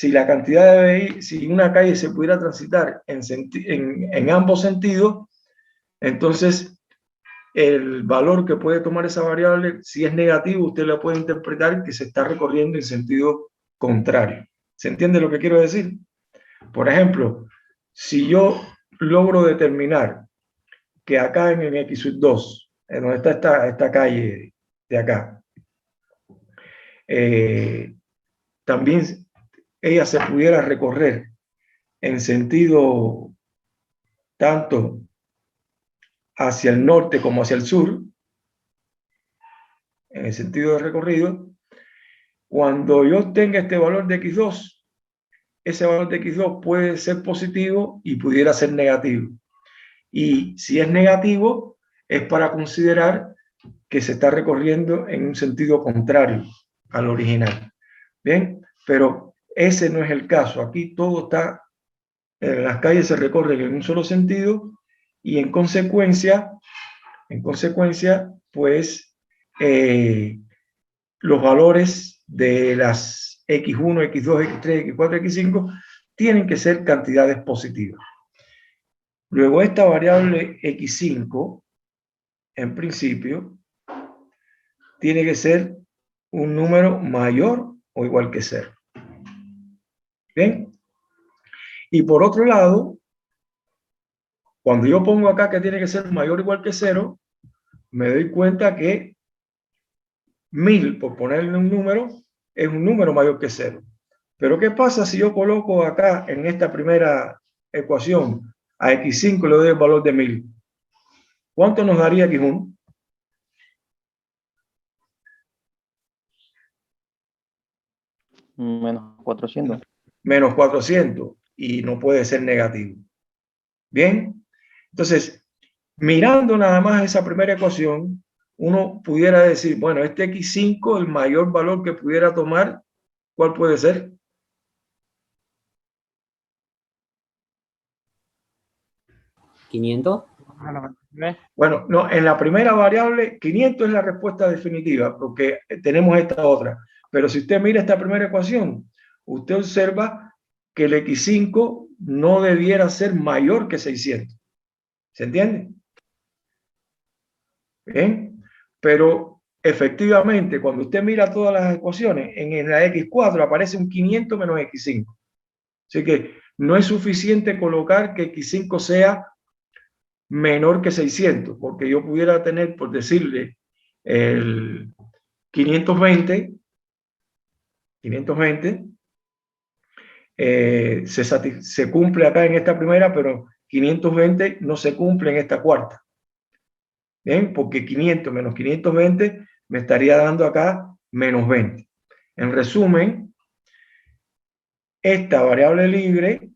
la cantidad de si una calle se pudiera transitar en ambos sentidos, entonces el valor que puede tomar esa variable, si es negativo, usted la puede interpretar que se está recorriendo en sentido contrario. ¿Se entiende lo que quiero decir? Por ejemplo, si yo logro determinar que acá en el X2, en donde está esta calle de acá, también ella se pudiera recorrer en sentido tanto hacia el norte como hacia el sur, en el sentido de recorrido, cuando yo tenga este valor de x2, ese valor de x2 puede ser positivo y pudiera ser negativo. Y si es negativo, es para considerar que se está recorriendo en un sentido contrario al original. Bien, pero ese no es el caso. Aquí todo está, las calles se recorren en un solo sentido y en consecuencia, pues los valores de las x1, x2, x3, x4, x5 tienen que ser cantidades positivas. Luego esta variable x5, en principio, tiene que ser un número mayor o igual que 0. ¿Bien? Y por otro lado, cuando yo pongo acá que tiene que ser mayor o igual que 0, me doy cuenta que 1000, por ponerle un número, es un número mayor que 0. Pero ¿qué pasa si yo coloco acá en esta primera ecuación a x5 le doy el valor de 1000? ¿Cuánto nos daría x1? Menos 400. Menos 400 y no puede ser negativo. Bien, entonces, mirando nada más esa primera ecuación, uno pudiera decir, bueno, este x5, el mayor valor que pudiera tomar, ¿cuál puede ser? ¿500? Bueno, no, en la primera variable, 500 es la respuesta definitiva, porque tenemos esta otra. Pero si usted mira esta primera ecuación, usted observa que el x5 no debiera ser mayor que 600. ¿Se entiende? Bien, pero efectivamente, cuando usted mira todas las ecuaciones, en la x4 aparece un 500 menos x5. Así que no es suficiente colocar que x5 sea menor que 600, porque yo pudiera tener, por decirle, el 520, se cumple acá en esta primera, pero 520 no se cumple en esta cuarta. Bien, porque 500 menos 520 me estaría dando acá menos 20. En resumen, esta variable libre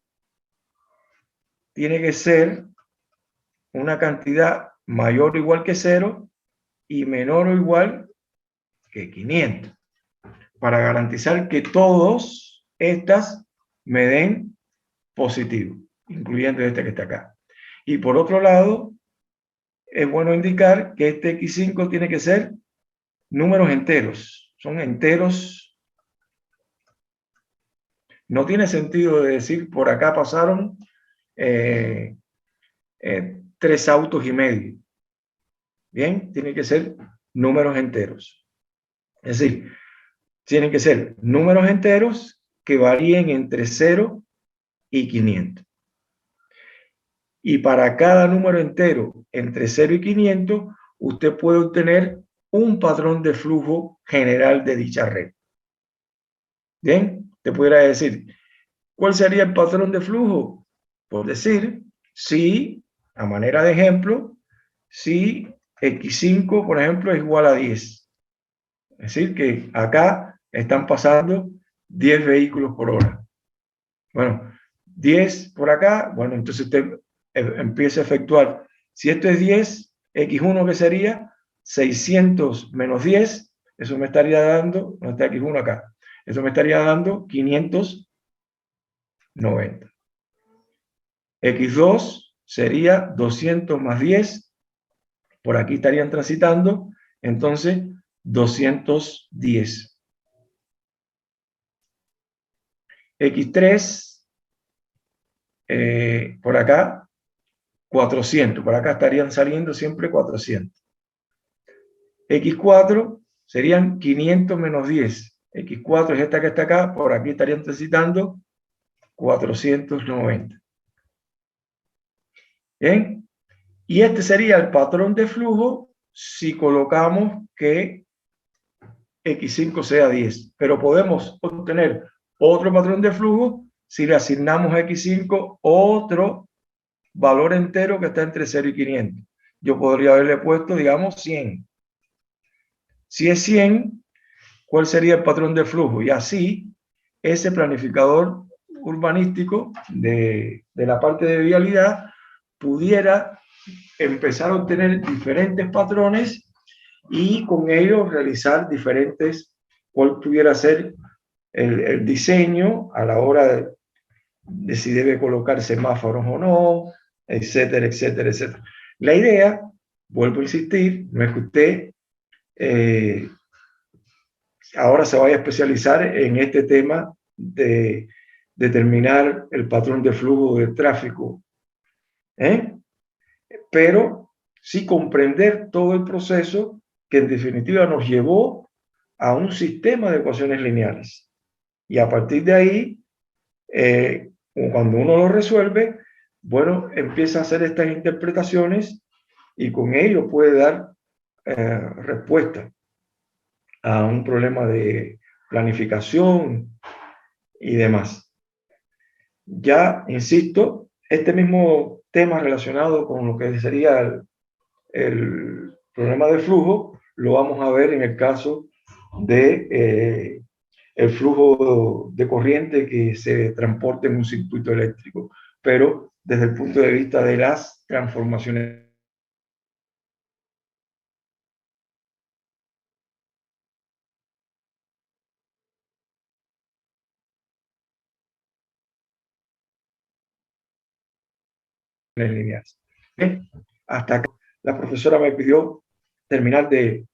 tiene que ser una cantidad mayor o igual que 0 y menor o igual que 500, para garantizar que todas estas me den positivo, incluyendo este que está acá. Y por otro lado, es bueno indicar que este x5 tiene que ser números enteros. Son enteros. No tiene sentido de decir por acá pasaron 3 autos y medio. Bien, tiene que ser números enteros. Es decir, tienen que ser números enteros que varíen entre 0 y 500. Y para cada número entero entre 0 y 500, usted puede obtener un patrón de flujo general de dicha red. Bien, te pudiera decir, ¿cuál sería el patrón de flujo? Por decir, si, a manera de ejemplo, si x5, por ejemplo, es igual a 10. Es decir, que acá están pasando 10 vehículos por hora. Bueno, 10 por acá, bueno, entonces usted empieza a efectuar. Si esto es 10, x1 que sería 600 menos 10, eso me estaría dando, no está x1 acá, eso me estaría dando 590. x2 sería 200 más 10, por aquí estarían transitando, entonces 210. x3, por acá, 400. Por acá estarían saliendo siempre 400. x4 serían 500 menos 10. x4 es esta que está acá, por aquí estarían transitando 490. ¿Bien? Y este sería el patrón de flujo si colocamos que x5 sea 10. Pero podemos obtener otro patrón de flujo si le asignamos a x5 otro valor entero que está entre 0 y 500. Yo podría haberle puesto, digamos, 100. Si es 100, ¿cuál sería el patrón de flujo? Y así, ese planificador urbanístico de la parte de vialidad pudiera empezar a obtener diferentes patrones y con ellos realizar cuál pudiera ser el diseño a la hora de si debe colocar semáforos o no, etcétera, etcétera, etcétera. La idea, vuelvo a insistir, no es que usted ahora se vaya a especializar en este tema de determinar el patrón de flujo de tráfico, pero sí comprender todo el proceso que en definitiva nos llevó a un sistema de ecuaciones lineales. Y a partir de ahí, cuando uno lo resuelve, bueno, empieza a hacer estas interpretaciones y con ello puede dar respuesta a un problema de planificación y demás. Ya, insisto, este mismo tema relacionado con lo que sería el problema de flujo, lo vamos a ver en el caso de el flujo de corriente que se transporta en un circuito eléctrico, pero desde el punto de vista de las transformaciones lineales. Hasta acá la profesora me pidió terminar de